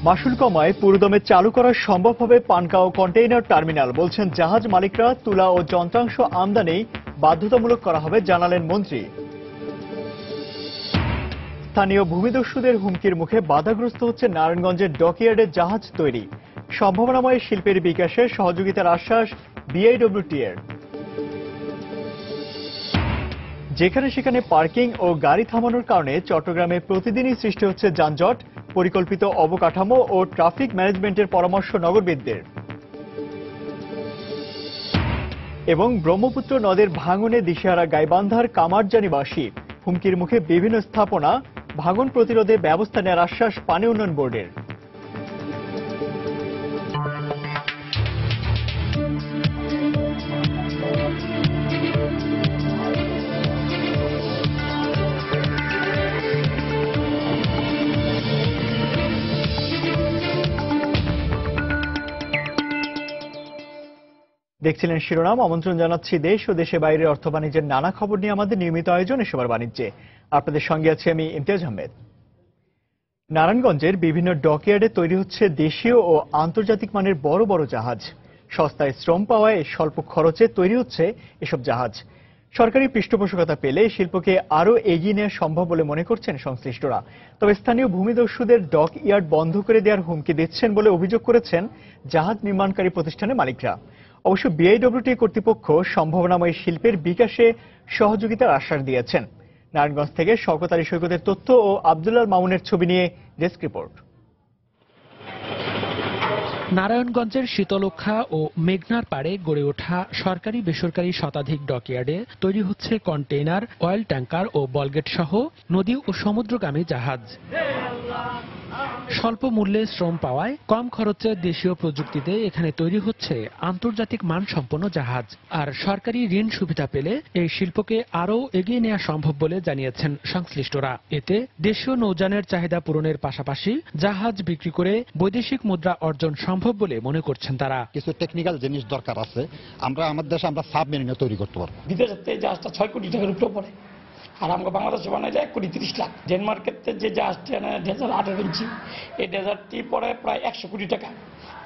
মাশুল কমায় পুরোদমে চালু করা সম্ভব হবে পানগাঁও কন্টেইনার টার্মিনাল, বলছেন জাহাজ মালিকরা। তুলা ও যন্ত্রাংশ আমদানি বাধ্যতামূলক করা হবে, জানালেন মন্ত্রী। স্থানীয় ভূমিদস্যুদের হুমকির মুখে বাধাগ্রস্ত হচ্ছে নারায়ণগঞ্জের ডকইয়ার্ডে জাহাজ তৈরি। সম্ভাবনাময় শিল্পের বিকাশে সহযোগিতার আশ্বাস বিআইডব্লিউটি এর। যেখানে সেখানে পার্কিং ও গাড়ি থামানোর কারণে চট্টগ্রামে প্রতিদিনই সৃষ্টি হচ্ছে যানজট। পরিকল্পিত অবকাঠামো ও ট্রাফিক ম্যানেজমেন্টের পরামর্শ নগরবিদদের। এবং ব্রহ্মপুত্র নদের ভাঙনে দিশেহারা গাইবান্ধার কামারজানিবাসী। হুমকির মুখে বিভিন্ন স্থাপনা, ভাঙন প্রতিরোধে ব্যবস্থা নেওয়ার আশ্বাস পানি উন্নয়ন বোর্ডের। দেখছিলেন শিরোনাম। আমন্ত্রণ জানাচ্ছি দেশ ও দেশে বাইরের অর্থ বাণিজ্যের নানা খবর নিয়ে আমাদের নিয়মিত আয়োজন এসবার বাণিজ্যে। আপনাদের সঙ্গে আছি আমি ইমতিয়াজ আহমেদ। নারায়ণগঞ্জের বিভিন্ন ডকইয়ার্ডে তৈরি হচ্ছে দেশীয় ও আন্তর্জাতিক মানের বড় বড় জাহাজ। সস্তায় শ্রম পাওয়ায় স্বল্প খরচে তৈরি হচ্ছে এসব জাহাজ। সরকারি পৃষ্ঠপোষকতা পেলে শিল্পকে আরও এগিয়ে নেওয়া সম্ভব বলে মনে করছেন সংশ্লিষ্টরা। তবে স্থানীয় ভূমিদস্যুদের ডক ইয়ার্ড বন্ধ করে দেওয়ার হুমকি দিচ্ছেন বলে অভিযোগ করেছেন জাহাজ নির্মাণকারী প্রতিষ্ঠানের মালিকরা। অবশ্য বিআইডব্লিউটি কর্তৃপক্ষ সম্ভাবনাময় শিল্পের বিকাশে সহযোগিতার আশ্বাস দিয়েছেন। নারায়ণগঞ্জ থেকে শওকত আলী সৈকতের তথ্য ও আব্দুল্লাহ মামুনের ছবি নিয়ে ডেস্ক রিপোর্ট। নারায়ণগঞ্জের শীতলক্ষা ও মেঘনার পাড়ে গড়ে ওঠা সরকারি বেসরকারি শতাধিক ডকইয়ার্ডে তৈরি হচ্ছে কন্টেইনার, অয়েল ট্যাঙ্কার ও বলগেট সহ নদী ও সমুদ্রগামী জাহাজ। স্বল্প মূল্যে শ্রম পাওয়ায় কম খরচে দেশীয় প্রযুক্তিতে এখানে তৈরি হচ্ছে আন্তর্জাতিক মানসম্পন্ন জাহাজ। আর সরকারি ঋণ সুবিধা পেলে এই শিল্পকে আরও এগিয়ে নেওয়া সম্ভব বলে জানিয়েছেন সংশ্লিষ্টরা। এতে দেশীয় নৌযানের চাহিদা পূরণের পাশাপাশি জাহাজ বিক্রি করে বৈদেশিক মুদ্রা অর্জন সম্ভব বলে মনে করছেন তারা। কিছু টেকনিক্যাল জিনিস দরকার আছে। আমরা আমাদের দেশে সাবমেরিনও তৈরি করতে পারবো। বিদেশের জাহাজটা 6 কোটি টাকার উপরে পড়ে, আর আমরা বাংলাদেশে বানাইলে 1,30,00,000। ডেনমার্কের যে জাহাজটা ডেজার 18 ইঞ্চি, এই ডেজারটি পড়ে প্রায় 100 কোটি টাকা,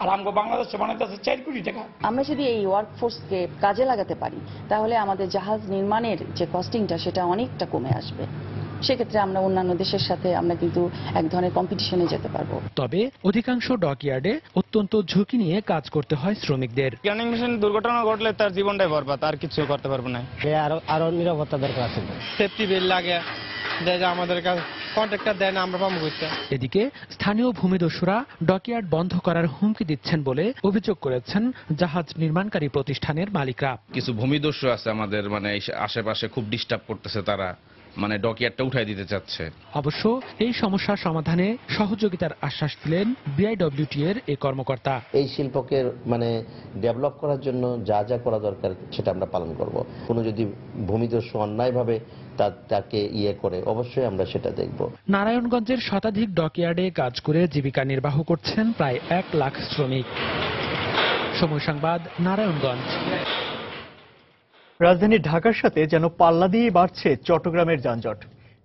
আর আমরা বাংলাদেশে বানাইতে আছে 4 কোটি টাকা। আমরা যদি এই ওয়ার্কফোর্সকে কাজে লাগাতে পারি তাহলে আমাদের জাহাজ নির্মাণের যে কস্টিংটা সেটা অনেকটা কমে আসবে। সেক্ষেত্রে আমরা অন্যান্য দেশের সাথে আমরা কিন্তু এক ধরনের কম্পিটিশনে যেতে পারবো। তবে অধিকাংশ ডকইয়ার্ডে অত্যন্ত ঝুঁকি নিয়ে কাজ করতে হয় শ্রমিকদের। ক্যানিং মেশিন দুর্ঘটনা ঘটলে তার জীবনটাই বরবাদ, আর কিছু করতে পারবো না। আরো নিরাপত্তা দরকার আছে, সেফটি বেল লাগে, আমাদের কাছে কন্ট্রাক্টর দেয় না, আমরা পাবো করতে। এদিকে স্থানীয় ভূমিদস্যুরা ডকইয়ার্ড বন্ধ করার হুমকি দিচ্ছেন বলে অভিযোগ করেছেন জাহাজ নির্মাণকারী প্রতিষ্ঠানের মালিকরা। কিছু ভূমিদস্যু আছে আমাদের আশেপাশে, খুব ডিস্টার্ব করতেছে, তারা ডকইয়ার্ডটা উঠাই দিতে চাচ্ছে। অবশ্য এই সমস্যার সমাধানে সহযোগিতার আশ্বাস দিলেন বিআইডব্লিউটি এর এই কর্মকর্তা। এই শিল্পকে ডেভেলপ করার জন্য যা যা করা দরকার সেটা আমরা পালন করব। কোনো যদি ভূমিদস্যু অন্যায়ভাবে তাকে করে অবশ্যই আমরা সেটা দেখব। নারায়ণগঞ্জের শতাধিক ডকইয়ার্ডে কাজ করে জীবিকা নির্বাহ করছেন প্রায় 1 লাখ শ্রমিক। সময় সংবাদ, নারায়ণগঞ্জ। রাজধানী ঢাকার সাথে যেন পাল্লা দিয়ে বাড়ছে চট্টগ্রামের যানজট।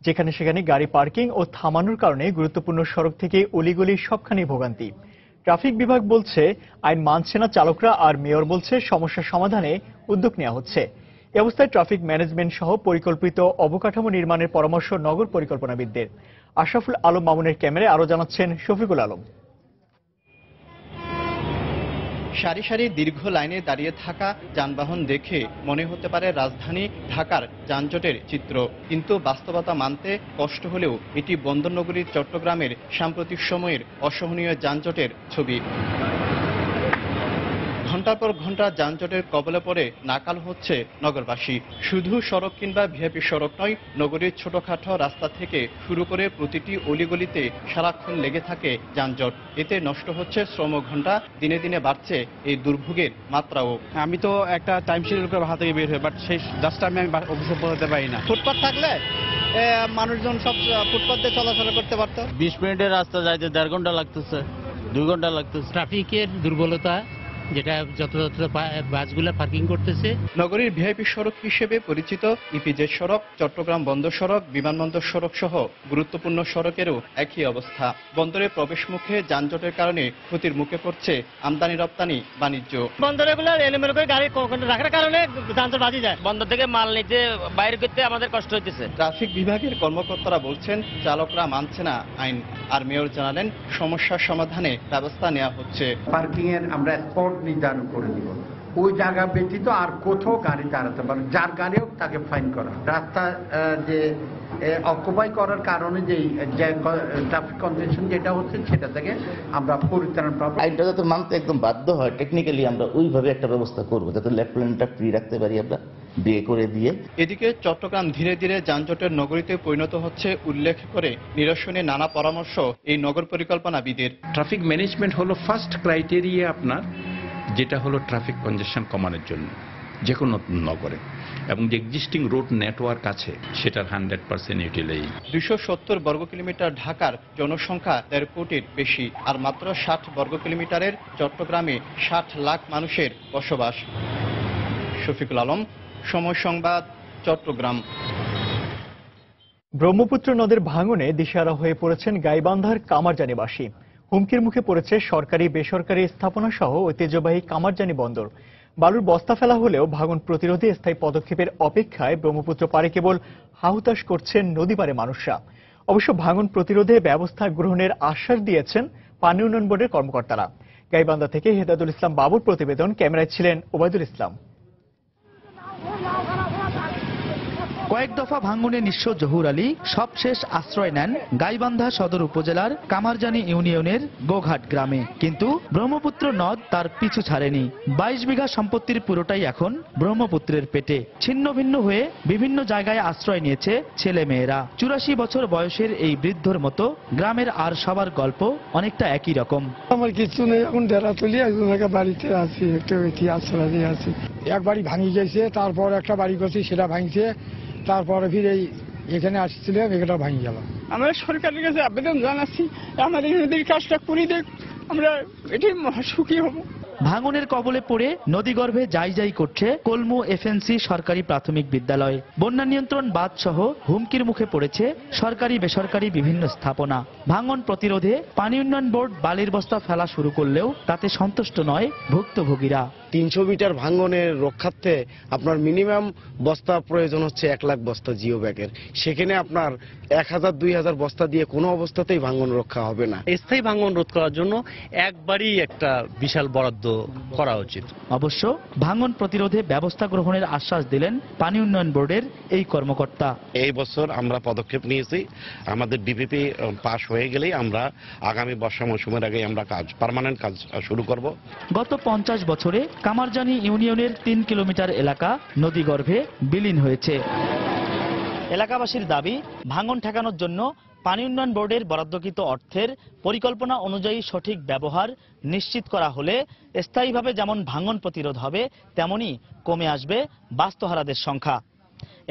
যেখানে সেখানে গাড়ি পার্কিং ও থামানোর কারণে গুরুত্বপূর্ণ সড়ক থেকে অলিগলি সবখানি ভোগান্তি। ট্রাফিক বিভাগ বলছে আইন মানছে না চালকরা, আর মেয়র বলছে সমস্যা সমাধানে উদ্যোগ নেওয়া হচ্ছে। এ অবস্থায় ট্রাফিক ম্যানেজমেন্ট সহ পরিকল্পিত অবকাঠামো নির্মাণের পরামর্শ নগর পরিকল্পনাবিদদের। আশরাফুল আলম মামুনের ক্যামেরায় আরো জানাচ্ছেন শফিকুল আলম। সারি সারি দীর্ঘ লাইনে দাঁড়িয়ে থাকা যানবাহন দেখে মনে হতে পারে রাজধানী ঢাকার যানজটের চিত্র, কিন্তু বাস্তবতা মানতে কষ্ট হলেও এটি বন্দরনগরী চট্টগ্রামের সাম্প্রতিক সময়ের অসহনীয় যানজটের ছবি। ঘণ্টার পর ঘণ্টা যানজটের কবলে পড়ে নাকাল হচ্ছে নগরবাসী। শুধু সড়ক কিংবা ভিআইপি সড়ক নয়, নগরীর ছোটখাটো রাস্তা থেকে শুরু করে প্রতিটি অলিগলিতে সারাক্ষণ লেগে থাকে যানজট। এতে নষ্ট হচ্ছে শ্রম ঘণ্টা, দিনে দিনে বাড়ছে এই দুর্ভোগের মাত্রাও। আমি তো একটা টাইম শিডিউল করে বাসা থেকে বের হই, বাট সেই জাস্ট আমি অফিসে পৌঁছাতে পারি না। ফুটপাত থাকলে মানুষজন সব ফুটপাত দিয়ে চলাচল করতে পারতো। 20 মিনিটের রাস্তা যাইতে 1.5 ঘন্টা লাগতেছে, 2 ঘন্টা লাগতেছে। ট্রাফিকের দুর্বলতা যেটা যথাযথ বাসগুলো পার্কিং করতেছে। নগরীর ভিআইপি সড়ক হিসেবে পরিচিত ইপিজেড সড়ক, চট্টগ্রাম বন্দর সড়ক, বিমানবন্দর সড়ক সহ গুরুত্বপূর্ণ সড়কেরও একই অবস্থা। বন্দরে প্রবেশ মুখে যানজটের কারণে ক্ষতির মুখে পড়ছে আমদানি রপ্তানি বাণিজ্য। বন্দরগুলো এলোমেলো করে গাড়ি রাখার কারণে যানজট বাজি যায়। বন্দর থেকে মাল নিতে বাইরে করতে আমাদের কষ্ট হইতেছে। ট্রাফিক বিভাগের কর্মকর্তারা বলছেন চালকরা মানছে না আইন। আর মেয়র জানালেন সমস্যার সমাধানে ব্যবস্থা নেওয়া হচ্ছে। পার্কিং এর আমরা স্পট নির্ধারণ করে দিব, ওই জায়গা ব্যতীত আর কোথাও গাড়ি দাঁড়াতে পারে, যার গাড়ি হোক তাকে ফাইন করা। রাস্তা যে অকুপাই করার কারণে যে ট্রাফিক কনজেশন যেটা হচ্ছে সেটা থেকে আমরা পরিত্রাণ পাবো। আইনটা যাতে মানতে একদম বাধ্য হয়, টেকনিক্যালি আমরা ওইভাবে একটা ব্যবস্থা করবো যাতে লেফট লেনটা ফ্রি রাখতে পারি আমরা বিয়ে করে দিয়ে। এদিকে চট্টগ্রাম ধীরে ধীরে যানজটের নগরীতে পরিণত হচ্ছে উল্লেখ করে নিরসনে নানা পরামর্শ এই নগর পরিকল্পনাবিদের। ট্রাফিক ম্যানেজমেন্ট হলো ফার্স্ট ক্রাইটেরিয়া আপনার, যেটা হলো ট্রাফিক কনজেশন কমানোর জন্য যে কোনো নগরে, এবং যে এক্সিস্টিং রোড নেটওয়ার্ক আছে সেটার 100% ইউটিলাইজ। 270 বর্গ কিলোমিটার ঢাকার জনসংখ্যা 1.5 কোটির বেশি, আর মাত্র 60 বর্গ কিলোমিটারের চট্টগ্রামে 60 লাখ মানুষের বসবাস। শফিকুল আলম, সময় সংবাদ, চট্টগ্রাম। ব্রহ্মপুত্র নদের ভাঙনে দিশেহারা হয়ে পড়েছেন গাইবান্ধার কামারজানিবাসী। হুমকির মুখে পড়েছে সরকারি বেসরকারি স্থাপনা সহ ঐতিহ্যবাহী কামারজানি বন্দর। বালুর বস্তা ফেলা হলেও ভাঙন প্রতিরোধে স্থায়ী পদক্ষেপের অপেক্ষায় ব্রহ্মপুত্র পারে কেবল হাহুতাশ করছেন নদী পারে মানুষরা। অবশ্য ভাঙন প্রতিরোধে ব্যবস্থা গ্রহণের আশ্বাস দিয়েছেন পানি উন্নয়ন বোর্ডের কর্মকর্তারা। গাইবান্ধা থেকে হেদায়েতুল ইসলাম বাবুর প্রতিবেদন, ক্যামেরায় ছিলেন ওবায়দুল ইসলাম। কয়েক দফা ভাঙনে নিঃস্ব জহুর আলী সবশেষ আশ্রয় নেন গাইবান্ধা সদর উপজেলার কামারজানি ইউনিয়নের গোঘাট গ্রামে। কিন্তু ব্রহ্মপুত্র নদ তার পিছু ছাড়েনি। 22 বিঘা সম্পত্তির পুরোটাই এখন ব্রহ্মপুত্রের পেটে। ছিন্ন ভিন্ন হয়ে বিভিন্ন জায়গায় আশ্রয় নিয়েছে ছেলে মেয়েরা। 84 বছর বয়সের এই বৃদ্ধর মতো গ্রামের আর সবার গল্প অনেকটা একই রকম। আমার কিছু নেই, এখন ডেরা তুলি একজনের বাড়িতে আছি, একটু আশ্রয় নিয়ে আছি। এক বাড়ি ভাঙি গেছে, তারপর একটা বাড়ি করছি সেটা ভাঙছে, তারপরে ফিরে এখানে আসছিলাম, এটা ভাঙি গেল। আমরা সরকারের কাছে আবেদন জানাচ্ছি আমাদের নদীর কাজটা করে দেখ, আমরা এটাই সুখী হব। ভাঙনের কবলে পড়ে নদীগর্ভে যাই যাই করছে কলমু এফএনসি সরকারি প্রাথমিক বিদ্যালয়। বন্যা নিয়ন্ত্রণ বাঁধ সহ হুমকির মুখে পড়েছে সরকারি বেসরকারি বিভিন্ন স্থাপনা। ভাঙন প্রতিরোধে পানি উন্নয়ন বোর্ড বালির বস্তা ফেলা শুরু করলেও তাতে সন্তুষ্ট নয় ভুক্তভোগীরা। 300 মিটার ভাঙনের রক্ষার্থে আপনার মিনিমাম বস্তা প্রয়োজন হচ্ছে 1 লাখ বস্তা জিও ব্যাগের। সেখানে আপনার 1000-2000 বস্তা দিয়ে কোনো অবস্থাতেই ভাঙন রক্ষা হবে না। স্থায়ী ভাঙন রোধ করার জন্য একবারই একটা বিশাল বরাদ্দ করা উচিত। অবশ্য ভাঙন প্রতিরোধে ব্যবস্থা গ্রহণের আশ্বাস দিলেন পানি উন্নয়ন বোর্ডের এই কর্মকর্তা। এই বছর আমরা পদক্ষেপ নিয়েছি, আমাদের ডিপিপি পাস হয়ে গেলেই আমরা আগামী বর্ষা মৌসুমের আগে আমরা পার্মানেন্ট কাজ শুরু করব। গত 50 বছরে কামারজানি ইউনিয়নের 3 কিলোমিটার এলাকা নদীগর্ভে বিলীন হয়েছে। এলাকাবাসীর দাবি, ভাঙন ঠেকানোর জন্য পানি উন্নয়ন বোর্ডের বরাদ্দকৃত অর্থের পরিকল্পনা অনুযায়ী সঠিক ব্যবহার নিশ্চিত করা হলে স্থায়ীভাবে যেমন ভাঙন প্রতিরোধ হবে, তেমনি কমে আসবে বাস্তুহারাদের সংখ্যা।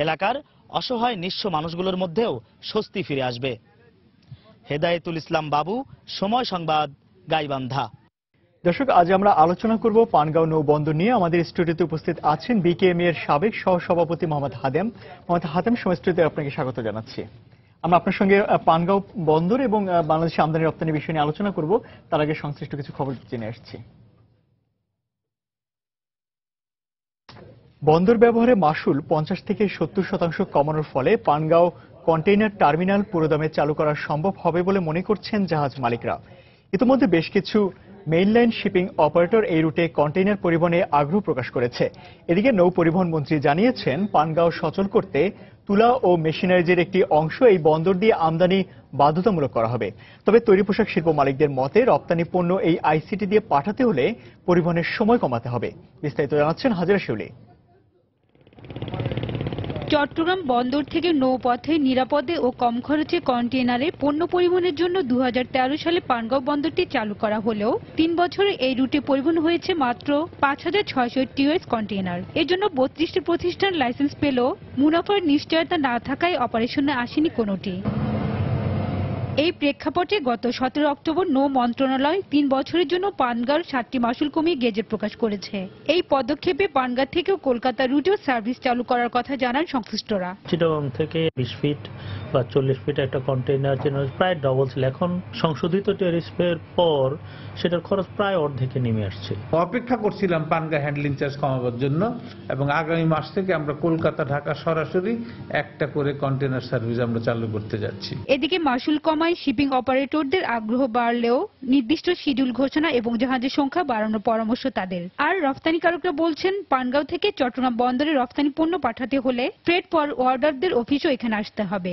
এলাকার অসহায় নিঃস্ব মানুষগুলোর মধ্যেও স্বস্তি ফিরে আসবে। হেদায়েতুল ইসলাম বাবু, সময় সংবাদ, গাইবান্ধা। দর্শক, আজ আমরা আলোচনা করব পানগাঁও নৌবন্দর নিয়ে। আমাদের স্টুডিওতে উপস্থিত আছেন বিকেএমই এর সাবেক সহসভাপতি মোহাম্মদ হাদেম। মোহাম্মদ হাদেম, সময় স্টুডিওতে আপনাকে স্বাগত জানাচ্ছি। আমরা আপনার সঙ্গে পানগাঁও বন্দর এবং বাংলাদেশের আমদানি রপ্তানি বিষয় নিয়ে আলোচনা করব। তার আগে সংশ্লিষ্ট কিছু খবর জেনে আসছি। বন্দর ব্যবহারে মাশুল 50 থেকে 70% কমানোর ফলে পানগাঁও কন্টেইনার টার্মিনাল পুরোদমে চালু করা সম্ভব হবে বলে মনে করছেন জাহাজ মালিকরা। ইতিমধ্যে বেশ কিছু মেইনলাইন শিপিং অপারেটর এই রুটে কন্টেইনার পরিবহনে আগ্রহ প্রকাশ করেছে। এদিকে নৌ পরিবহন মন্ত্রী জানিয়েছেন, পানগাঁও সচল করতে তুলা ও মেশিনারিজের একটি অংশ এই বন্দর দিয়ে আমদানি বাধ্যতামূলক করা হবে। তবে তৈরি পোশাক শিল্প মালিকদের মতে রপ্তানি পণ্য এই আইসিটি দিয়ে পাঠাতে হলে পরিবহনের সময় কমাতে হবে। বিস্তারিত জানাচ্ছেন হাজিরা শিউলি। চট্টগ্রাম বন্দর থেকে নৌপথে নিরাপদে ও কম খরচে কন্টেইনারে পণ্য পরিবহনের জন্য 2013 সালে পানগাঁও বন্দরটি চালু করা হলেও 3 বছরে এই রুটে পরিবহন হয়েছে মাত্র 5600 টিওএস কন্টেইনার। এর জন্য 32টি প্রতিষ্ঠান লাইসেন্স পেলেও মুনাফার নিশ্চয়তা না থাকায় অপারেশনে আসেনি কোনোটি। এই প্রেক্ষাপটে গত 17 অক্টোবর নৌ মন্ত্রণালয় 3 বছরের জন্য পানগাঁওর 7টি মাসুল কমিয়ে গেজেট প্রকাশ করেছে। এই পদক্ষেপে পানগাঁ থেকেও কলকাতা রুটেও সার্ভিস চালু করার কথা জানান সংশ্লিষ্টরা। চিটাগং থেকে 20 ফিট বা 40 ফিট একটা কন্টেইনার যেন প্রায় ডবল ছিল, এখন সংশোধিত ট্যারিফের পর সেটার খরচ প্রায় অর্ধেকে নেমে আসছে। অপেক্ষা করছিলাম পানগাঁ হ্যান্ডলিং চার্জ কমাবার জন্য, এবং আগামী মাস থেকে আমরা কলকাতা ঢাকা সরাসরি একটা করে কন্টেইনার সার্ভিস আমরা চালু করতে যাচ্ছি। এদিকে মাসুল কমায় শিপিং অপারেটরদের আগ্রহ বাড়লেও নির্দিষ্ট শিডিউল ঘোষণা এবং জাহাজের সংখ্যা বাড়ানোর পরামর্শ তাদের। আর রফতানিকারকরা বলছেন পানগাঁও থেকে চট্টগ্রাম বন্দরে রফতানি পণ্য পাঠাতে হলে ফ্রেট ফরওয়ার্ডারদের অফিসও এখানে আসতে হবে।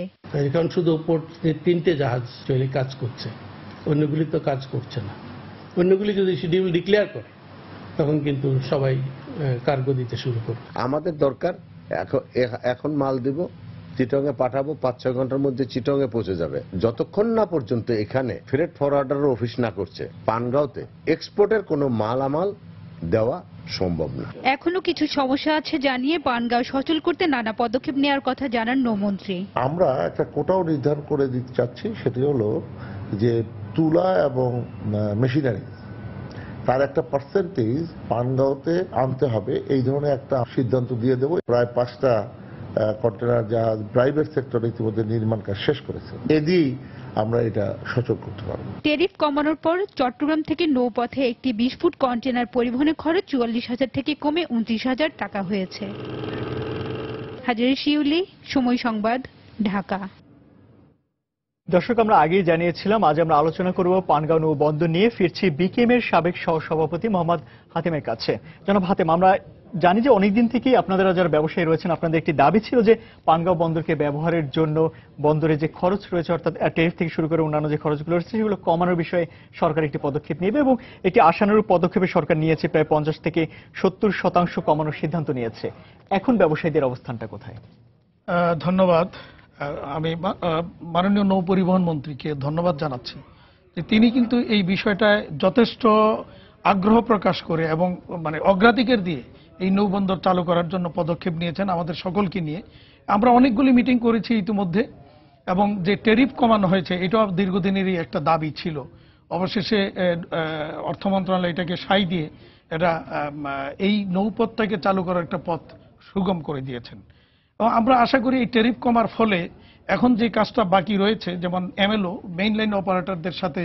কারণ শুধু উপর 3টে জাহাজ চলে কাজ করছে, অন্যগুলি তো কাজ করছে না। অন্যগুলি যদি শিডিউল ডিক্লেয়ার করে তখন কিন্তু সবাই কার্গো দিতে শুরু করবে। আমাদের দরকার এখন মাল দিব, চিটংয়ে পাঠাবো, 5-6 ঘন্টার মধ্যে চিটংয়ে পৌঁছে যাবে। যতক্ষণ না পর্যন্ত এখানে ফ্রেট ফরওয়ার্ডারের অফিস না করছে, পানগাঁওতে এক্সপোর্টের কোনো মালামাল দেওয়া সম্ভব না। এখনো কিছু সমস্যা আছে জানিয়ে পানগাঁও সচল করতে নানা পদক্ষেপ নেওয়ার কথা জানান নৌমন্ত্রী। আমরা একটা কোটাও নির্ধারণ করে দিতে চাচ্ছি, সেটি হলো যে তুলা এবং মেশিনারি তার একটা পার্সেন্টেজ পানগাঁওতে আনতে হবে, এই ধরনের একটা সিদ্ধান্ত দিয়ে দেবো। প্রায় 5টা কন্টেনার জাহাজ প্রাইভেট সেক্টর ইতিমধ্যে নির্মাণ কাজ শেষ করেছে, এদিই আমরা এটা সচল করতে পারবো। ট্যারিফ কমানোর পর চট্টগ্রাম থেকে নৌপথে একটি 20 ফুট কন্টেনার পরিবহনের খরচ 44,000 থেকে কমে 29,000 টাকা হয়েছে। হাজারি শিউলি, সময় সংবাদ, ঢাকা। দর্শক, আমরা আগেই জানিয়েছিলাম আজ আমরা আলোচনা করব পানগাঁও নৌ বন্দর নিয়ে। ফিরছি বিকেএম এর সাবেক সহসভাপতি মোহাম্মদ হাতেমের কাছে। জনাব হাতেম, আমরা জানি যে অনেকদিন থেকেই আপনারা যারা ব্যবসায়ী রয়েছেন, আপনাদের একটি দাবি ছিল যে পানগাঁও বন্দরকে ব্যবহারের জন্য বন্দরে যে খরচ রয়েছে, অর্থাৎ ট্যারিফ থেকে শুরু করে অন্যান্য যে খরচগুলো রয়েছে সেগুলো কমানোর বিষয়ে সরকার একটি পদক্ষেপ নেবে, এবং একটি আশানুরূপ পদক্ষেপে সরকার নিয়েছে। প্রায় 50 থেকে 70% কমানোর সিদ্ধান্ত নিয়েছে। এখন ব্যবসায়ীদের অবস্থানটা কোথায়? ধন্যবাদ। আমি মাননীয় নৌ পরিবহন মন্ত্রীকে ধন্যবাদ জানাচ্ছি যে তিনি কিন্তু এই বিষয়টায় যথেষ্ট আগ্রহ প্রকাশ করে এবং অগ্রাধিকার দিয়ে এই নৌবন্দর চালু করার জন্য পদক্ষেপ নিয়েছেন আমাদের সকলকে নিয়ে। আমরা অনেকগুলি মিটিং করেছি ইতিমধ্যে, এবং যে ট্যারিফ কমানো হয়েছে এটাও দীর্ঘদিনেরই একটা দাবি ছিল। অবশেষে অর্থ মন্ত্রণালয় এটাকে সাই দিয়ে এটা এই নৌপথটাকে চালু করার একটা পথ সুগম করে দিয়েছেন। এবং আমরা আশা করি এই ট্যারিফ কমার ফলে এখন যে কাজটা বাকি রয়েছে, যেমন এমএলও মেইন লাইন অপারেটরদের সাথে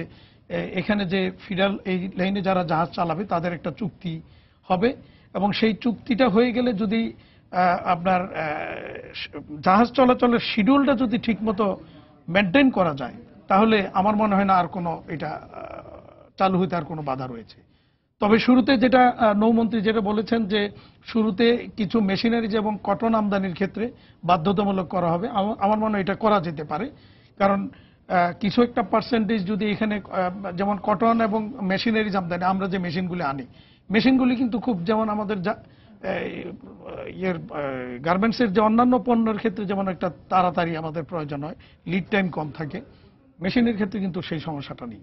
এখানে যে ফিডার এই লাইনে যারা জাহাজ চালাবে তাদের একটা চুক্তি হবে, এবং সেই চুক্তিটা হয়ে গেলে যদি আপনার জাহাজ চলাচলের শিডিউলটা যদি ঠিকমতো মেনটেন করা যায়, তাহলে আমার মনে হয় না আর কোনো এটা চালু হইতে আর কোনো বাধা রয়েছে। তবে শুরুতে যেটা নৌমন্ত্রী যেটা বলেছেন যে শুরুতে কিছু মেশিনারিজ এবং কটন আমদানির ক্ষেত্রে বাধ্যতামূলক করা হবে, আমার মনে হয় এটা করা যেতে পারে। কারণ কিছু একটা পার্সেন্টেজ যদি এখানে যেমন কটন এবং মেশিনারিজ আমদানি, আমরা যে মেশিনগুলি আনি, মেশিনগুলি কিন্তু খুব যেমন আমাদের গার্মেন্টসের যে অন্যান্য পণ্যের ক্ষেত্রে যেমন একটা তাড়াতাড়ি আমাদের প্রয়োজন হয়, লিড টাইম কম থাকে, মেশিনের ক্ষেত্রে কিন্তু সেই সমস্যাটা নেই।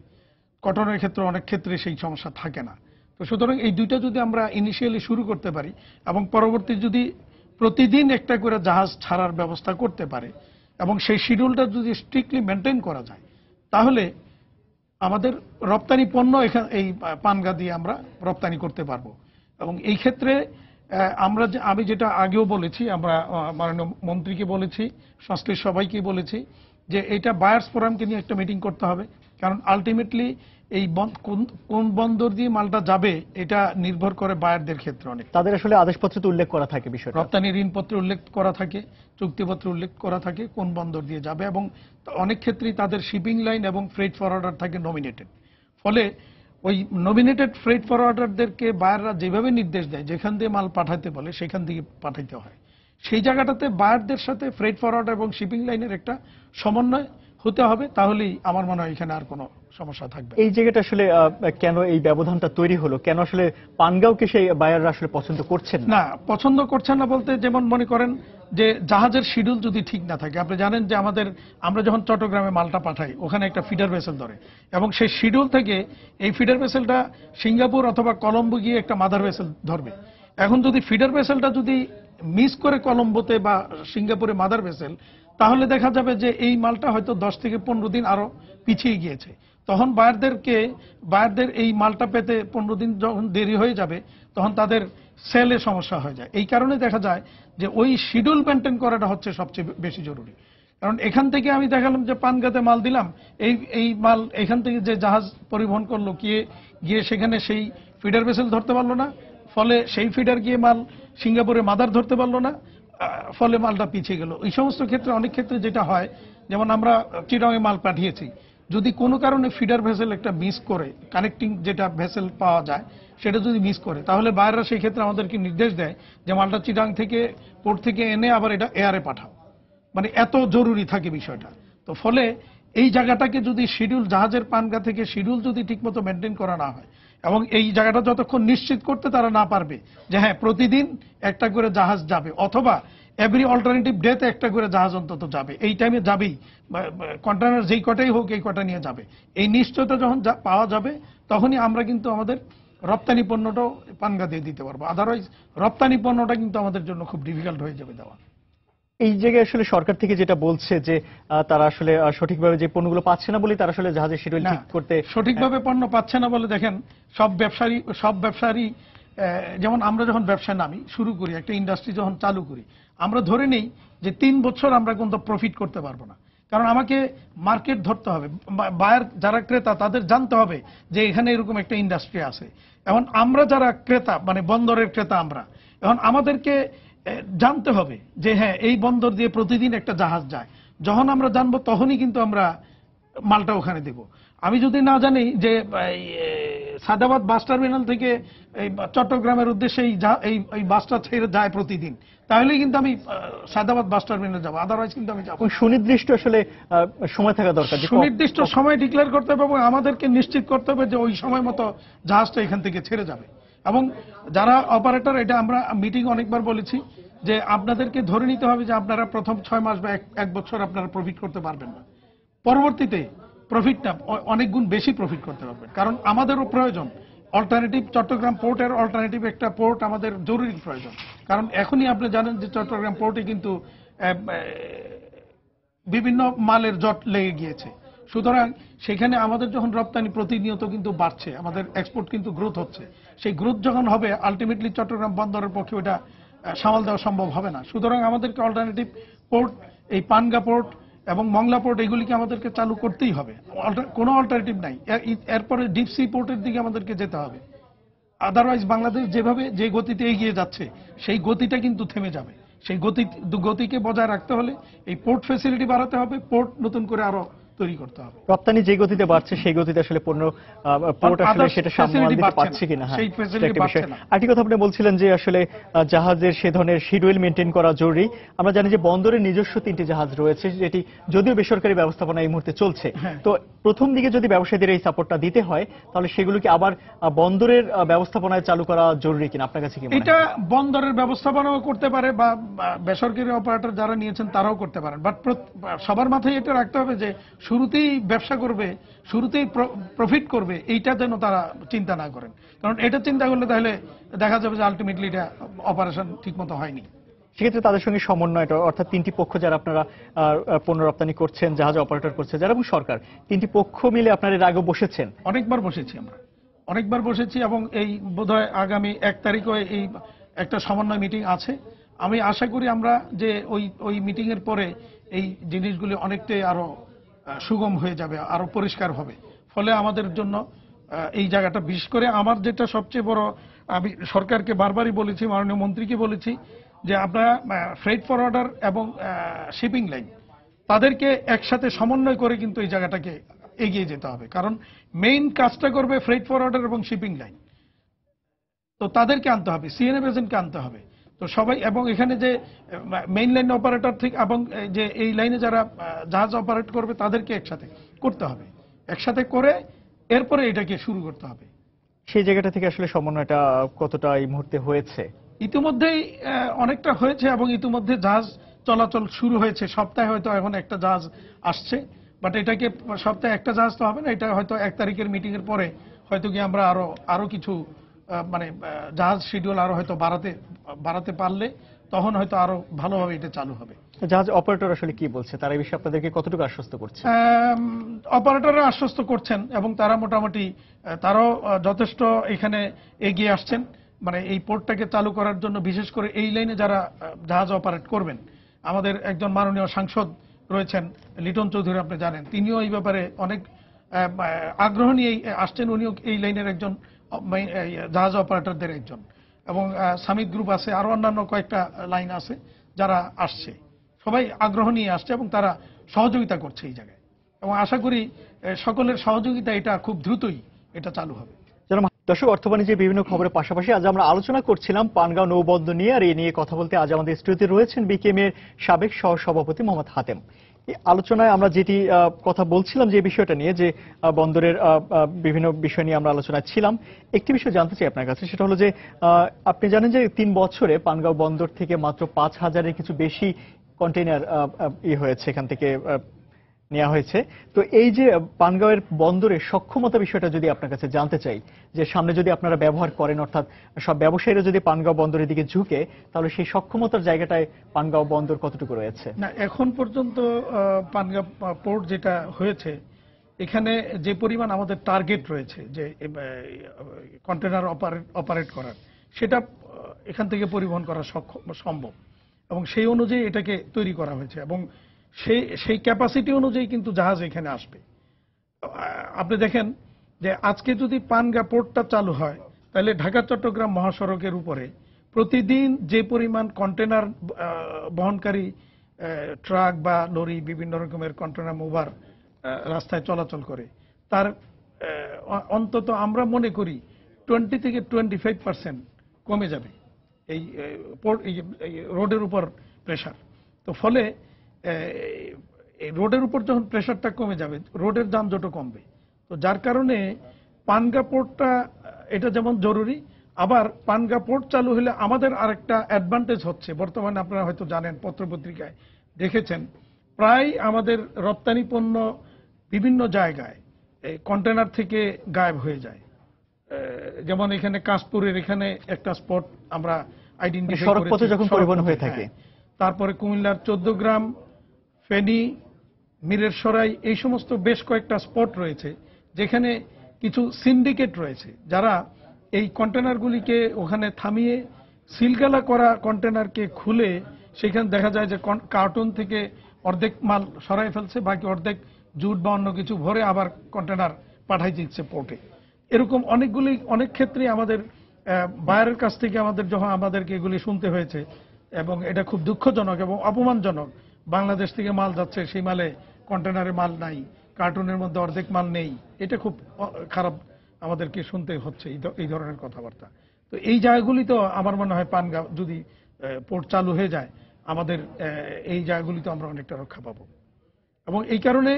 কটনের ক্ষেত্রে অনেক ক্ষেত্রে সেই সমস্যা থাকে না। তো সুতরাং এই দুইটা যদি আমরা ইনিশিয়ালি শুরু করতে পারি এবং পরবর্তী যদি প্রতিদিন একটা করে জাহাজ ছাড়ার ব্যবস্থা করতে পারে এবং সেই শিডিউলটা যদি স্ট্রিক্টলি মেনটেন করা যায়, তাহলে আমাদের রপ্তানি পণ্য এখানে এই পানগাঁ দিয়ে আমরা রপ্তানি করতে পারবো। এবং এই ক্ষেত্রে আমি যেটা আগেও বলেছি, আমরা মাননীয় মন্ত্রীকে বলেছি, সংশ্লিষ্ট সবাইকে বলেছি যে এটা বায়ার্স ফোরামকে নিয়ে একটা মিটিং করতে হবে। কারণ আলটিমেটলি এই কোন বন্দর দিয়ে মালটা যাবে এটা নির্ভর করে বায়ারদের ক্ষেত্রে। অনেক তাদের আসলে আদেশপত্রে উল্লেখ করা থাকে, বিষয় রপ্তানি ঋণপত্রে উল্লেখ করা থাকে, চুক্তিপত্রে উল্লেখ করা থাকে কোন বন্দর দিয়ে যাবে, এবং অনেক ক্ষেত্রেই তাদের শিপিং লাইন এবং ফ্রেট ফরওয়ার্ডার থাকে নমিনেটেড। ফলে ওই নমিনেটেড ফ্রেট ফরওয়ার্ডারদেরকে বায়াররা যেভাবে নির্দেশ দেয়, যেখান দিয়ে মাল পাঠাতে বলে সেখান থেকে পাঠাইতে হয়। সেই জায়গাটাতে বায়ারদের সাথে ফ্রেট ফরওয়ার্ডার এবং শিপিং লাইনের একটা সমন্বয় হতে হবে, তাহলেই আমার মনে হয় এখানে আর কোনো সমস্যা থাকবে। এই জায়গাটা আসলে কেন এই ব্যবধানটা তৈরি হলো, কেন আসলে পানগাঁওকে সেই বায়াররা আসলে পছন্দ করছেন না? পছন্দ করছেন না বলতে, যেমন মনে করেন যে জাহাজের শিডিউল যদি ঠিক না থাকে, আপনি জানেন যে আমরা যখন চট্টগ্রামে মালটা পাঠাই ওখানে একটা ফিডার ভেসেল ধরে, এবং সেই শিডিউল থেকে এই ফিডার ভেসেলটা সিঙ্গাপুর অথবা কলম্বো গিয়ে একটা মাদার ভেসেল ধরবে। এখন যদি ফিডার ভেসেলটা যদি মিস করে কলম্বোতে বা সিঙ্গাপুরে মাদার ভেসেল, তাহলে দেখা যাবে যে এই মালটা হয়তো 10 থেকে 15 দিন আরো পিছিয়ে গিয়েছে। তখন বায়ারদের এই মালটা পেতে 15 দিন যখন দেরি হয়ে যাবে, তখন তাদের সেলে সমস্যা হয়ে যায়। এই কারণে দেখা যায় যে ওই শিডিউল মেনটেন করাটা হচ্ছে সবচেয়ে বেশি জরুরি। কারণ এখান থেকে আমি দেখালাম যে পানগাতে মাল দিলাম, এই মাল এখান থেকে যে জাহাজ পরিবহন করলো গিয়ে সেখানে সেই ফিডার ভেসেল ধরতে পারলো না, ফলে সেই ফিডার গিয়ে মাল সিঙ্গাপুরে মাদার ধরতে পারলো না, ফলে মালটা পিছিয়ে গেল। এই সমস্ত ক্ষেত্রে অনেক ক্ষেত্রে যেটা হয়, যেমন আমরা চিটাগংয়ে মাল পাঠিয়েছি, যদি কোনো কারণে ফিডার ভেসেল একটা মিস করে, কানেক্টিং যেটা ভেসেল পাওয়া যায় সেটা যদি মিস করে, তাহলে বাইরেরা সেই ক্ষেত্রে আমাদেরকে নির্দেশ দেয় যে মালটা চিটাগং থেকে পোর্ট থেকে এনে আবার এটা এয়ারে পাঠাও। মানে এত জরুরি থাকে বিষয়টা। তো ফলে এই জায়গাটাকে যদি শিডিউল, জাহাজের পানগা থেকে শিডিউল যদি ঠিকমতো মেনটেন করা না হয়, এবং এই জায়গাটা যতক্ষণ নিশ্চিত করতে তারা না পারবে যে হ্যাঁ প্রতিদিন একটা করে জাহাজ যাবে, অথবা এভরি অল্টারনেটিভ ডেতে একটা করে জাহাজ অন্তত যাবে, এই টাইমে যাবেই, কন্টেনার যেই কটাই হোক এই কটা নিয়ে যাবে, এই নিশ্চয়তা যখন পাওয়া যাবে, তখনই আমরা কিন্তু আমাদের রপ্তানি পণ্যটাও পানগা দিয়ে দিতে পারবো। আদারওয়াইজ রপ্তানি পণ্যটা কিন্তু আমাদের জন্য খুব ডিফিকাল্ট হয়ে যাবে দেওয়া। এই জায়গায় আসলে সরকার থেকে যেটা বলছে যে তারা আসলে সঠিকভাবে যে পণ্যগুলো পাচ্ছে না বলে তারা আসলে জাহাজের শিডিউল ঠিক করতে সঠিকভাবে পণ্য পাচ্ছে না বলে, দেখেন সব ব্যবসায়ী যেমন আমরা যখন ব্যবসা নামি শুরু করি, একটা ইন্ডাস্ট্রি যখন চালু করি, আমরা ধরে নেই যে 3 বছর আমরা কিন্তু প্রফিট করতে পারবো না। কারণ আমাকে মার্কেট ধরতে হবে, বায়ার যারা ক্রেতা তাদের জানতে হবে যে এখানে এরকম একটা ইন্ডাস্ট্রি আছে। এখন আমরা যারা ক্রেতা, মানে বন্দরের ক্রেতা আমরা, এখন আমাদেরকে জানতে হবে যে হ্যাঁ এই বন্দর দিয়ে প্রতিদিন একটা জাহাজ যায়। যখন আমরা জানবো তখনই কিন্তু আমরা মালটা ওখানে দেব। আমি যদি না জানি যে সাদাবাদ বাস টার্মিনাল থেকে এই চট্টগ্রামের উদ্দেশ্যে এই বাসটা ছেড়ে যায় প্রতিদিন, তাহলে কিন্তু আমি সাদাবাদ বাস টার্মিনাল যাবো, আদারওয়াইজ কিন্তু আমি যাবো। সুনির্দিষ্ট আসলে সময় থাকা দরকার, সুনির্দিষ্ট সময় ডিক্লেয়ার করতে হবে এবং আমাদেরকে নিশ্চিত করতে হবে যে ওই সময় মতো জাহাজটা এখান থেকে ছেড়ে যাবে। এবং যারা অপারেটর, এটা আমরা মিটিং অনেকবার বলেছি যে আপনাদেরকে ধরে নিতে হবে যে আপনারা প্রথম 6 মাস বা 1 বছর আপনারা প্রফিট করতে পারবেন না, পরবর্তীতে প্রফিটটা অনেক গুণ বেশি প্রফিট করতে পারবেন। কারণ আমাদেরও প্রয়োজন অল্টারনেটিভ, চট্টগ্রাম পোর্টের অল্টারনেটিভ একটা পোর্ট আমাদের জরুরি প্রয়োজন। কারণ এখনই আপনি জানেন যে চট্টগ্রাম পোর্টে কিন্তু বিভিন্ন মালের জট লেগে গিয়েছে। সুতরাং সেখানে আমাদের যখন রপ্তানি প্রতিনিয়ত কিন্তু বাড়ছে, আমাদের এক্সপোর্ট কিন্তু গ্রোথ হচ্ছে, সেই গ্রোথ যখন হবে আলটিমেটলি চট্টগ্রাম বন্দরের পক্ষে ওটা সামাল দেওয়া সম্ভব হবে না। সুতরাং আমাদেরকে অল্টারনেটিভ পোর্ট, এই পানগা পোর্ট এবং মংলা পোর্ট, এগুলিকে আমাদেরকে চালু করতেই হবে, কোনো অল্টারনেটিভ নাই। এরপরে ডিপ সি পোর্টের দিকে আমাদেরকে যেতে হবে, আদারওয়াইজ বাংলাদেশ যেভাবে যে গতিতে এগিয়ে যাচ্ছে সেই গতিটা কিন্তু থেমে যাবে। সেই গতিকে বজায় রাখতে হলে এই পোর্ট ফ্যাসিলিটি বাড়াতে হবে, পোর্ট নতুন করে আরো তৈরি করতে হবে। রপ্তানি যে গতিতে বাড়ছে সেই গতিতে আসলে পোর্ট আসলে সেটা সামাল দিতে পারছে কিনা, আরেকটি কথা আপনি বলছিলেন যে আসলে জাহাজের সে ধরনের শিডিউল মেনটেন করা জরুরি। আমরা জানি যে বন্দরের নিজস্ব 3টি জাহাজ রয়েছে, যেটি যদিও বেসরকারি ব্যবস্থাপনা এই মুহূর্তে চলছে। তো প্রথম দিকে যদি ব্যবসায়ীদের এই সাপোর্টটা দিতে হয়, তাহলে সেগুলোকে আবার বন্দরের ব্যবস্থাপনায় চালু করা জরুরি কিনা আপনার কাছে কি মনে হয়? এটা বন্দরের ব্যবস্থাপনাও করতে পারে বা বেসরকারি অপারেটর যারা নিয়েছেন তারাও করতে পারেন, বাট সবার মাথায় এটা রাখতে হবে যে শুরুতেই ব্যবসা করবে, শুরুতেই প্রফিট করবে, এইটা যেন তারা চিন্তা না করেন। কারণ এটা চিন্তা করলে তাহলে দেখা যাবে যে আলটিমেটলি এটা অপারেশন ঠিকমতো হয়নি। সেক্ষেত্রে তাদের সঙ্গে সমন্বয়টা, অর্থাৎ 3টি পক্ষ যারা আপনারা পণ্য রপ্তানি করছেন, জাহাজ অপারেটর করছে যারা, এবং সরকার, 3টি পক্ষ মিলে আপনারা এর আগে বসেছেন? অনেকবার বসেছি আমরা, অনেকবার বসেছি, এবং এই বোধহয় আগামী 1 তারিখে এই একটা সমন্বয় মিটিং আছে। আমি আশা করি আমরা যে ওই মিটিং এর পরে এই জিনিসগুলি অনেকটাই আরো সুগম হয়ে যাবে, আরো পরিষ্কার হবে। ফলে আমাদের জন্য এই জায়গাটা, বিশেষ করে আমার যেটা সবচেয়ে বড়, আমি সরকারকে বারবারই বলেছি, মাননীয় মন্ত্রীকে বলেছি যে আপনারা ফ্রেট ফরওয়ার্ডার এবং শিপিং লাইন তাদেরকে একসাথে সমন্বয় করে কিন্তু এই জায়গাটাকে এগিয়ে যেতে হবে। কারণ মেইন কাজটা করবে ফ্রেট ফরওয়ার্ডার এবং শিপিং লাইন, তো তাদেরকে আনতে হবে, সিএনএফ এজেন্টকে আনতে হবে। তো সবাই, এবং এখানে যে মেইন লাইন অপারেটর থেকে এবং যে এই লাইনে যারা জাহাজ অপারেট করবে তাদেরকে একসাথে করতে হবে, একসাথে করে এরপরে এটাকে শুরু করতে হবে। সেই জায়গাটা থেকে আসলে সমন্বয়টা কতটা এই মুহূর্তে হয়েছে? ইতিমধ্যেই অনেকটা হয়েছে, এবং ইতিমধ্যে জাহাজ চলাচল শুরু হয়েছে। সপ্তাহে হয়তো এখন একটা জাহাজ আসছে, বাট এটাকে সপ্তাহে একটা জাহাজ তো হবে না, এটা হয়তো 1 তারিখের মিটিং এর পরে হয়তো কি আমরা আরো কিছু মানে জাহাজ শিডিউল আরো হয়তো বাড়াতে পারলে তখন হয়তো আরো ভালোভাবে এটা চালু হবে। জাহাজ অপারেটর আসলে কি বলছে, তারা এই বিষয়ে আপনাদেরকে কতটুকু আশ্বস্ত করছে? অপারেটররা আশ্বস্ত করছেন এবং তারা মোটামুটি তারাও যথেষ্ট এখানে এগিয়ে আসছেন, মানে এই পোর্টটাকে চালু করার জন্য। বিশেষ করে এই লাইনে যারা জাহাজ অপারেট করবেন, আমাদের একজন মাননীয় সাংসদ রয়েছেন লিটন চৌধুরী, আপনি জানেন, তিনিও এই ব্যাপারে অনেক আগ্রহ নিয়ে আসছেন। উনিও এই লাইনের একজন জাহাজ অপারেটরদের একজন, এবং সামিট গ্রুপ আছে, আরো অন্যান্য কয়েকটা লাইন আছে যারা আসছে, সবাই আগ্রহ নিয়ে আসছে এবং তারা সহযোগিতা করছে এই জায়গায়, এবং আশা করি সকলের সহযোগিতা এটা খুব দ্রুতই এটা চালু হবে। দর্শক, অর্থ বাণিজ্যের বিভিন্ন খবরের পাশাপাশি আজ আমরা আলোচনা করছিলাম পানগাঁও নৌবন্দর নিয়ে, আর এই নিয়ে কথা বলতে আজ আমাদের স্টুডিওতে রয়েছেন বিকেএম এর সাবেক সহ সভাপতি মোহাম্মদ হাতেম। এই আলোচনায় আমরা যেটি কথা বলছিলাম যে বিষয়টা নিয়ে, যে বন্দরের বিভিন্ন বিষয় নিয়ে আমরা আলোচনায় ছিলাম, একটি বিষয় জানতে চাই আপনার কাছে, সেটা হলো যে আপনি জানেন যে 3 বছরে পানগাঁও বন্দর থেকে মাত্র 5,000-এর কিছু বেশি কন্টেইনার হয়েছে, এখান থেকে নেওয়া হয়েছে। তো এই যে পানগাঁওয়ের বন্দরের সক্ষমতা বিষয়টা যদি আপনার কাছে জানতে চাই, যে সামনে যদি আপনারা ব্যবহার করেন, অর্থাৎ সব ব্যবসায়ীরা যদি পানগাঁও বন্দরের দিকে ঝুঁকে, তাহলে সেই সক্ষমতার জায়গাটায় পানগাঁও বন্দর কতটুকু রয়েছে? না, এখন পর্যন্ত পানগাঁও পোর্ট যেটা হয়েছে, এখানে যে পরিমাণ আমাদের টার্গেট রয়েছে যে কন্টেনার অপারেট করার, সেটা এখান থেকে পরিবহন করা সম্ভব, এবং সেই অনুযায়ী এটাকে তৈরি করা হয়েছে, এবং সেই ক্যাপাসিটি অনুযায়ী কিন্তু জাহাজ এখানে আসবে। আপনি দেখেন যে আজকে যদি পানগাঁও পোর্টটা চালু হয়, তাহলে ঢাকা চট্টগ্রাম মহাসড়কের উপরে প্রতিদিন যে পরিমাণ কন্টেনার বহনকারী ট্রাক বা লরি, বিভিন্ন রকমের কন্টেনার মুভার রাস্তায় চলাচল করে, তার অন্তত আমরা মনে করি 20 থেকে 25% কমে যাবে এই রোডের উপর প্রেশার। তো ফলে এই রোডের উপর যখন প্রেশারটা কমে যাবে, রোডের যানজটও কমবে। তো যার কারণে পানগাঁও পোর্টটা এটা যেমন জরুরি, আবার পানগাঁও পোর্ট চালু হলে আমাদের আরেকটা অ্যাডভান্টেজ হচ্ছে, বর্তমানে আপনারা হয়তো জানেন, পত্রপত্রিকায় দেখেছেন, প্রায় আমাদের রপ্তানি পণ্য বিভিন্ন জায়গায় কন্টেনার থেকে গায়েব হয়ে যায়। যেমন এখানে কাশপুরের এখানে একটা স্পট আমরা আইডেন্টিফাই করেছি, সড়কপথে যখন পরিবহন হয়ে থাকে। তারপরে কুমিল্লার 14 গ্রাম, ফেনী, মিরেরসরাই, এই সমস্ত বেশ কয়েকটা স্পট রয়েছে যেখানে কিছু সিন্ডিকেট রয়েছে, যারা এই কন্টেনারগুলিকে ওখানে থামিয়ে সিলগালা করা কন্টেনারকে খুলে সেখানে দেখা যায় যে কার্টুন থেকে অর্ধেক মাল সরাই ফেলছে, বাকি অর্ধেক জুট বা অন্য কিছু ভরে আবার কন্টেনার পাঠাই দিচ্ছে পোর্টে। এরকম অনেক ক্ষেত্রে আমাদের বায়ারের কাছ থেকে আমাদেরকে এগুলি শুনতে হয়েছে, এবং এটা খুব দুঃখজনক এবং অপমানজনক। বাংলাদেশ থেকে মাল যাচ্ছে, সেই মালে কন্টেনারে মাল নাই, কার্টুনের মধ্যে অর্ধেক মাল নেই, এটা খুব খারাপ আমাদেরকে শুনতে হচ্ছে এই ধরনের কথাবার্তা। তো এই জায়গাগুলি তো আমার মনে হয় পানগাঁও যদি পোর্ট চালু হয়ে যায়, আমাদের এই জায়গাগুলি তো আমরা অনেকটা রক্ষা পাবো। এবং এই কারণে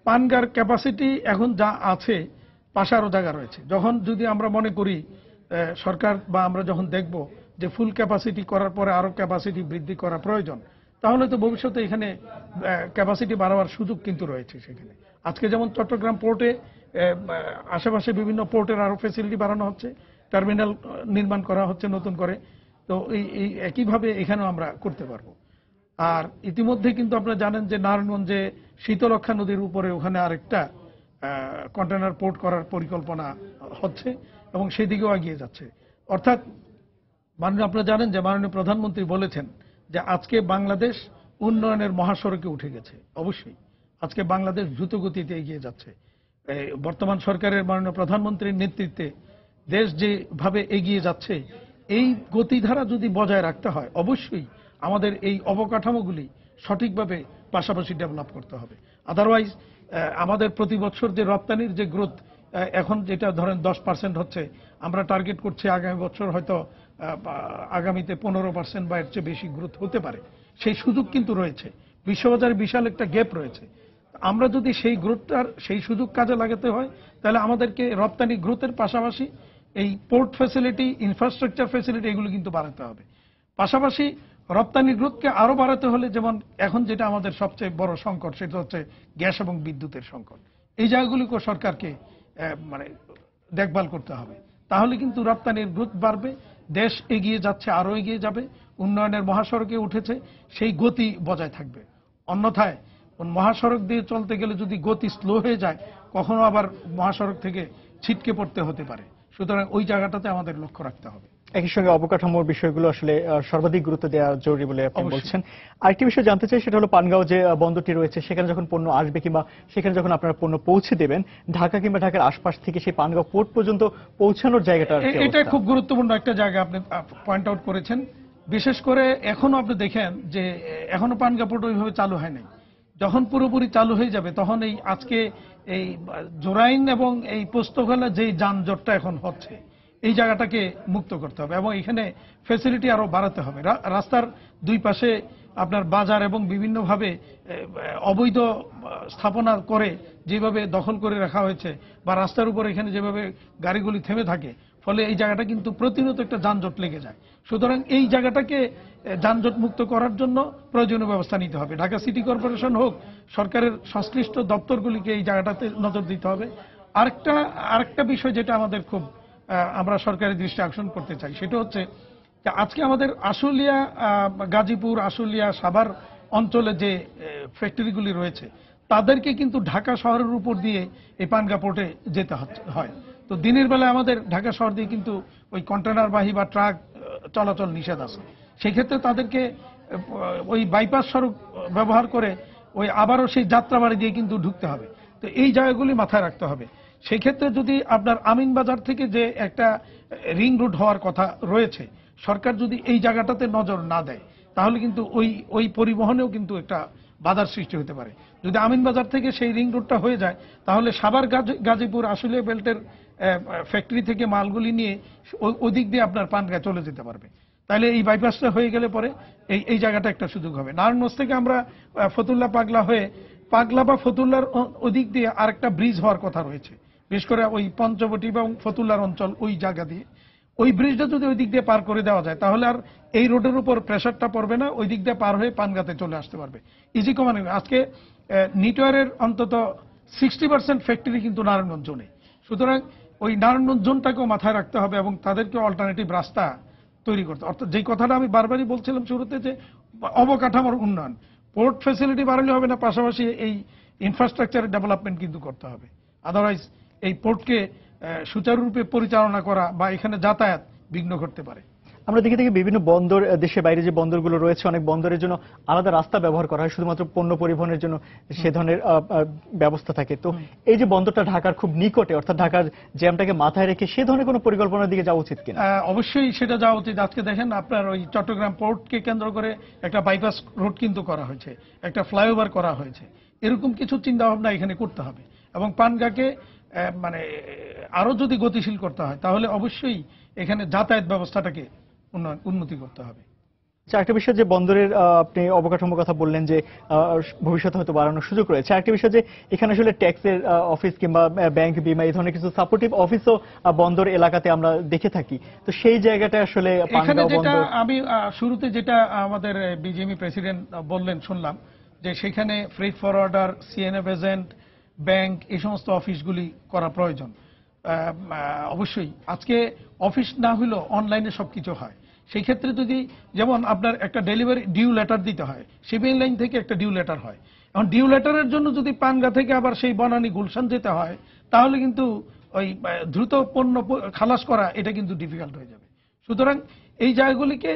পানগাঁওর ক্যাপাসিটি এখন যা আছে, পাশে আরো জায়গা রয়েছে। যখন যদি আমরা মনে করি সরকার বা আমরা যখন দেখব যে ফুল ক্যাপাসিটি করার পরে আরো ক্যাপাসিটি বৃদ্ধি করা প্রয়োজন, তাহলে তো ভবিষ্যতে এখানে ক্যাপাসিটি বাড়াবার সুযোগ কিন্তু রয়েছে সেখানে। আজকে যেমন চট্টগ্রাম পোর্টে আশেপাশে বিভিন্ন পোর্টের আরো ফ্যাসিলিটি বাড়ানো হচ্ছে, টার্মিনাল নির্মাণ করা হচ্ছে নতুন করে। তো এই একইভাবে এখানেও আমরা করতে পারবো। আর ইতিমধ্যে কিন্তু আপনারা জানেন যে নারায়ণগঞ্জে শীতলক্ষা নদীর উপরে ওখানে আরেকটা কন্টেনার পোর্ট করার পরিকল্পনা হচ্ছে এবং সেদিকেও এগিয়ে যাচ্ছে। অর্থাৎ আপনারা জানেন যে মাননীয় প্রধানমন্ত্রী বলেছেন যে আজকে বাংলাদেশ উন্নয়নের মহাসড়কে উঠে গেছে। অবশ্যই আজকে বাংলাদেশ দ্রুত গতিতে এগিয়ে যাচ্ছে। বর্তমান সরকারের মাননীয় প্রধানমন্ত্রীর নেতৃত্বে দেশ যেভাবে এগিয়ে যাচ্ছে, এই গতিধারা যদি বজায় রাখতে হয়, অবশ্যই আমাদের এই অবকাঠামোগুলি সঠিকভাবে পাশাপাশি ডেভেলপ করতে হবে। আদারওয়াইজ আমাদের প্রতি বছর যে রপ্তানির যে গ্রোথ এখন যেটা ধরেন 10% হচ্ছে, আমরা টার্গেট করছি আগামী বছর হয়তো আগামীতে 15% বা এর চেয়ে বেশি গ্রোথ হতে পারে। সেই সুযোগ কিন্তু রয়েছে, বিশ্ববাজারে বিশাল একটা গ্যাপ রয়েছে। আমরা যদি সেই গ্রোথটার সেই সুযোগ কাজে লাগাতে হয়, তাহলে আমাদেরকে রপ্তানি গ্রোথের পাশাপাশি এই পোর্ট ফ্যাসিলিটি, ইনফ্রাস্ট্রাকচার ফ্যাসিলিটি এগুলো কিন্তু বাড়াতে হবে। পাশাপাশি রপ্তানি গ্রোথকে আরো বাড়াতে হলে, যেমন এখন যেটা আমাদের সবচেয়ে বড় সংকট, সেটা হচ্ছে গ্যাস এবং বিদ্যুতের সংকট। এই জায়গাগুলিকে সরকারকে দেখভাল করতে হবে, তাহলে কিন্তু রপ্তানির গ্রোথ বাড়বে দেশ এগিয়ে যাচ্ছে, আরো এগিয়ে যাবে, উন্নয়নের মহাসড়কে উঠেছে, সেই গতি বজায় থাকবে। অন্যথায় মহাসড়ক দিয়ে চলতে গেলে যদি গতি স্লো হয়ে যায়, কখনো আবার মহাসড়ক থেকে ছিটকে পড়তে হতে পারে। সুতরাং ওই জায়গাটাতে আমাদের লক্ষ্য রাখতে হবে। একই সঙ্গে অবকাঠামোর বিষয়গুলো আসলে সর্বাধিক গুরুত্ব দেওয়া জরুরি বলে আপনি বলছেন। আরেকটি বিষয় জানতে চাই, সেটা হলো পানগাঁও যে বন্দরটি রয়েছে, সেখানে যখন পণ্য আসবে কিংবা সেখানে যখন আপনারা পণ্য পৌঁছে দেবেন, ঢাকা কিংবা ঢাকার আশপাশ থেকে সেই পানগাঁও পোর্ট পর্যন্ত পৌঁছানোর জায়গাটা এটা খুব গুরুত্বপূর্ণ একটা জায়গা আপনি পয়েন্ট আউট করেছেন। বিশেষ করে এখনো আপনি দেখেন যে এখনো পানগাঁও পোর্ট ওইভাবে চালু হয় নাই। যখন পুরোপুরি চালু হয়ে যাবে তখন এই আজকে এই জোরাইন এবং এই পোস্তগোলা যেই যানজটটা এখন হচ্ছে, এই জায়গাটাকে মুক্ত করতে হবে এবং এখানে ফ্যাসিলিটি আরো বাড়াতে হবে। রাস্তার দুই পাশে আপনার বাজার এবং বিভিন্নভাবে অবৈধ স্থাপনা করে যেভাবে দখল করে রাখা হয়েছে, বা রাস্তার উপর এখানে যেভাবে গাড়িগুলি থেমে থাকে, ফলে এই জায়গাটা কিন্তু প্রতিনিয়ত একটা যানজট লেগে যায়। সুতরাং এই জায়গাটাকে যানজট মুক্ত করার জন্য প্রয়োজনীয় ব্যবস্থা নিতে হবে। ঢাকা সিটি কর্পোরেশন হোক, সরকারের সংশ্লিষ্ট দপ্তরগুলিকে এই জায়গাটাতে নজর দিতে হবে। আরেকটা বিষয় যেটা আমাদের খুব আমরা সরকারের দৃষ্টি আকর্ষণ করতে চাই, সেটা হচ্ছে যে আজকে আমাদের আশুলিয়া, গাজীপুর, আশুলিয়া, সাভার অঞ্চলে যে ফ্যাক্টরিগুলি রয়েছে, তাদেরকে কিন্তু ঢাকা শহরের উপর দিয়ে এই পানগাঁ পোর্টে যেতে হয়। তো দিনের বেলায় আমাদের ঢাকা শহর দিয়ে কিন্তু ওই কন্টেনারবাহী বা ট্রাক চলাচল নিষেধ আছে। সেক্ষেত্রে তাদেরকে ওই বাইপাস সড়ক ব্যবহার করে ওই আবারও সেই যাত্রাবাড়ি দিয়ে কিন্তু ঢুকতে হবে। তো এই জায়গাগুলি মাথায় রাখতে হবে। সেক্ষেত্রে যদি আপনার আমিনবাজার থেকে যে একটা রিং রোড হওয়ার কথা রয়েছে, সরকার যদি এই জায়গাটাতে নজর না দেয়, তাহলে কিন্তু ওই পরিবহনেও কিন্তু একটা বাধার সৃষ্টি হতে পারে। যদি আমিনবাজার থেকে সেই রিং রোডটা হয়ে যায়, তাহলে সাভার, গাজীপুর, আশুলিয়া বেল্টের ফ্যাক্টরি থেকে মালগুলি নিয়ে ওদিক দিয়ে আপনার পানগাঁ চলে যেতে পারবে। তাহলে এই বাইপাসটা হয়ে গেলে পরে এই জায়গাটা একটা সুযোগ হবে। নারায়ণগঞ্জ থেকে আমরা ফতুল্লা পাগলা হয়ে পাগলা বা ফতুল্লার ওদিক দিয়ে আরেকটা ব্রিজ হওয়ার কথা রয়েছে, বিশেষ করে ওই পঞ্চবটি এবং ফতুল্লার অঞ্চল, ওই জায়গা দিয়ে ওই ব্রিজটা যদি ওই দিক দিয়ে পার করে দেওয়া যায়, তাহলে আর এই রোডের উপর প্রেশারটা পড়বে না, ওই দিক দিয়ে পার হয়ে পানগাঁতে চলে আসতে পারবে ইজি কমানে। আজকে নিটওয়ারের অন্তত 60% ফ্যাক্টরি কিন্তু নারায়ণগঞ্জ জোনে। সুতরাং ওই নারায়ণগঞ্জ জোনটাকেও মাথায় রাখতে হবে এবং তাদেরকে অল্টারনেটিভ রাস্তা তৈরি করতে। অর্থাৎ যেই কথাটা আমি বারবারই বলছিলাম শুরুতে, যে অবকাঠামোর উন্নয়ন, পোর্ট ফ্যাসিলিটি বাড়ালে হবে না, পাশাপাশি এই ইনফ্রাস্ট্রাকচারের ডেভেলপমেন্ট কিন্তু করতে হবে। আদারওয়াইজ এই পোর্টকে সুচারুরূপে পরিচালনা করা বা এখানে যাতায়াত বিঘ্ন ঘটতে পারে। আমরা দেখে দেখি বিভিন্ন বন্দর, দেশের বাইরে যে বন্দরগুলো রয়েছে, অনেক বন্দরের জন্য আলাদা রাস্তা ব্যবহার করা হয়, শুধুমাত্র পণ্য পরিবহনের জন্য সে ধরনের ব্যবস্থা থাকে। তো এই যে বন্দরটা ঢাকার খুব নিকটে, অর্থাৎ ঢাকার জ্যামটাকে মাথায় রেখে সে ধরনের কোনো পরিকল্পনার দিকে যাওয়া উচিত কিনা? অবশ্যই সেটা যাওয়া উচিত। আজকে দেখেন আপনার ওই চট্টগ্রাম পোর্টকে কেন্দ্র করে একটা বাইপাস রোড কিন্তু করা হয়েছে, একটা ফ্লাইওভার করা হয়েছে। এরকম কিছু চিন্তা ভাবনা এখানে করতে হবে এবং পানগাঁকে মানে আরো যদি গতিশীল করতে হয়, তাহলে অবশ্যই এখানে যাতায়াত ব্যবস্থাটাকে উন্নতি করতে হবে। আরেকটা বিষয় যে বন্দরের আপনি অবকাঠামোর কথা বললেন যে ভবিষ্যতে হয়তো বাড়ানোর সুযোগ রয়েছে। আরেকটা বিষয় যে এখানে আসলে ট্যাক্সের অফিস কিংবা ব্যাংক, বিমা, এই ধরনের কিছু সাপোর্টিভ অফিসও বন্দর এলাকাতে আমরা দেখে থাকি। তো সেই জায়গাটা আসলে এখানে যেটা আমি শুরুতে যেটা আমাদের বিজেপি প্রেসিডেন্ট বললেন শুনলাম, যে সেখানে freight forwarder, CNF agent, bank, এই সমস্ত অফিসগুলি করা প্রয়োজন। অবশ্যই আজকে অফিস না হলেও অনলাইনে সবকিছু হয়। সেই ক্ষেত্রে যদি যেমন আপনার একটা ডেলিভারি ডিউ লেটার দিতে হয়, শিপিং লাইন থেকে একটা ডিউ লেটার হয়, এখন ডিউ লেটারের জন্য যদি পানগাঁ থেকে আবার সেই বনানী গুলশান যেতে হয়, তাহলে কিন্তু ওই দ্রুত পণ্য খালাস করা এটা কিন্তু ডিফিকাল্ট হয়ে যাবে। সুতরাং এই জায়গাগুলিকে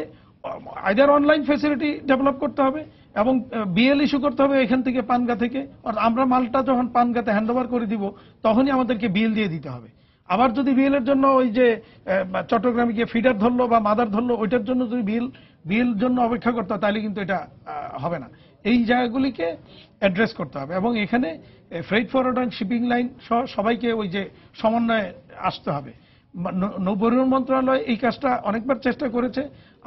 আইদার অনলাইন ফ্যাসিলিটি ডেভেলপ করতে হবে এবং বিএল ইস্যু করতে হবে এখান থেকে, পানগাঁ থেকে। আমরা মালটা যখন পানগাঁতে হ্যান্ডওভার করে দিব, তখনই আমাদেরকে বিল দিয়ে দিতে হবে। আবার যদি বিএল এর জন্য ওই যে চট্টগ্রামে গিয়ে ফিডার ধরলো বা মাদার ধরলো, ওইটার জন্য যদি বিল জন্য অপেক্ষা করতে হয়, তাহলে কিন্তু এটা হবে না। এই জায়গাগুলিকে অ্যাড্রেস করতে হবে এবং এখানে ফ্রেট ফরওয়ার্ডার, শিপিং লাইন সহ সবাইকে ওই যে সমন্বয়ে আসতে হবে। নৌপরিবহন মন্ত্রণালয় এই কাজটা অনেকবার চেষ্টা করেছে।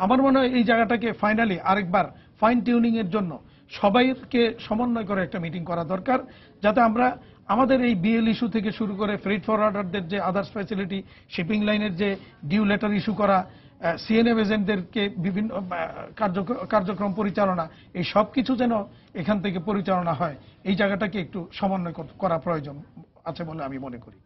আমার মনে হয় এই জায়গাটাকে ফাইনালি আরেকবার ফাইন টিউনিং এর জন্য সবাইকে সমন্বয় করে একটা মিটিং করা দরকার, যাতে আমরা আমাদের এই বিএল ইস্যু থেকে শুরু করে ফ্রেট ফরওয়ার্ডারদের যে আদার্স ফ্যাসিলিটি, শিপিং লাইনের যে ডিউ লেটার ইস্যু করা, সিএনএফ এজেন্টদেরকে বিভিন্ন কার্যক্রম পরিচালনা, এই সব কিছু যেন এখান থেকে পরিচালনা হয়, এই জায়গাটাকে একটু সমন্বয় করা প্রয়োজন আছে বলে আমি মনে করি।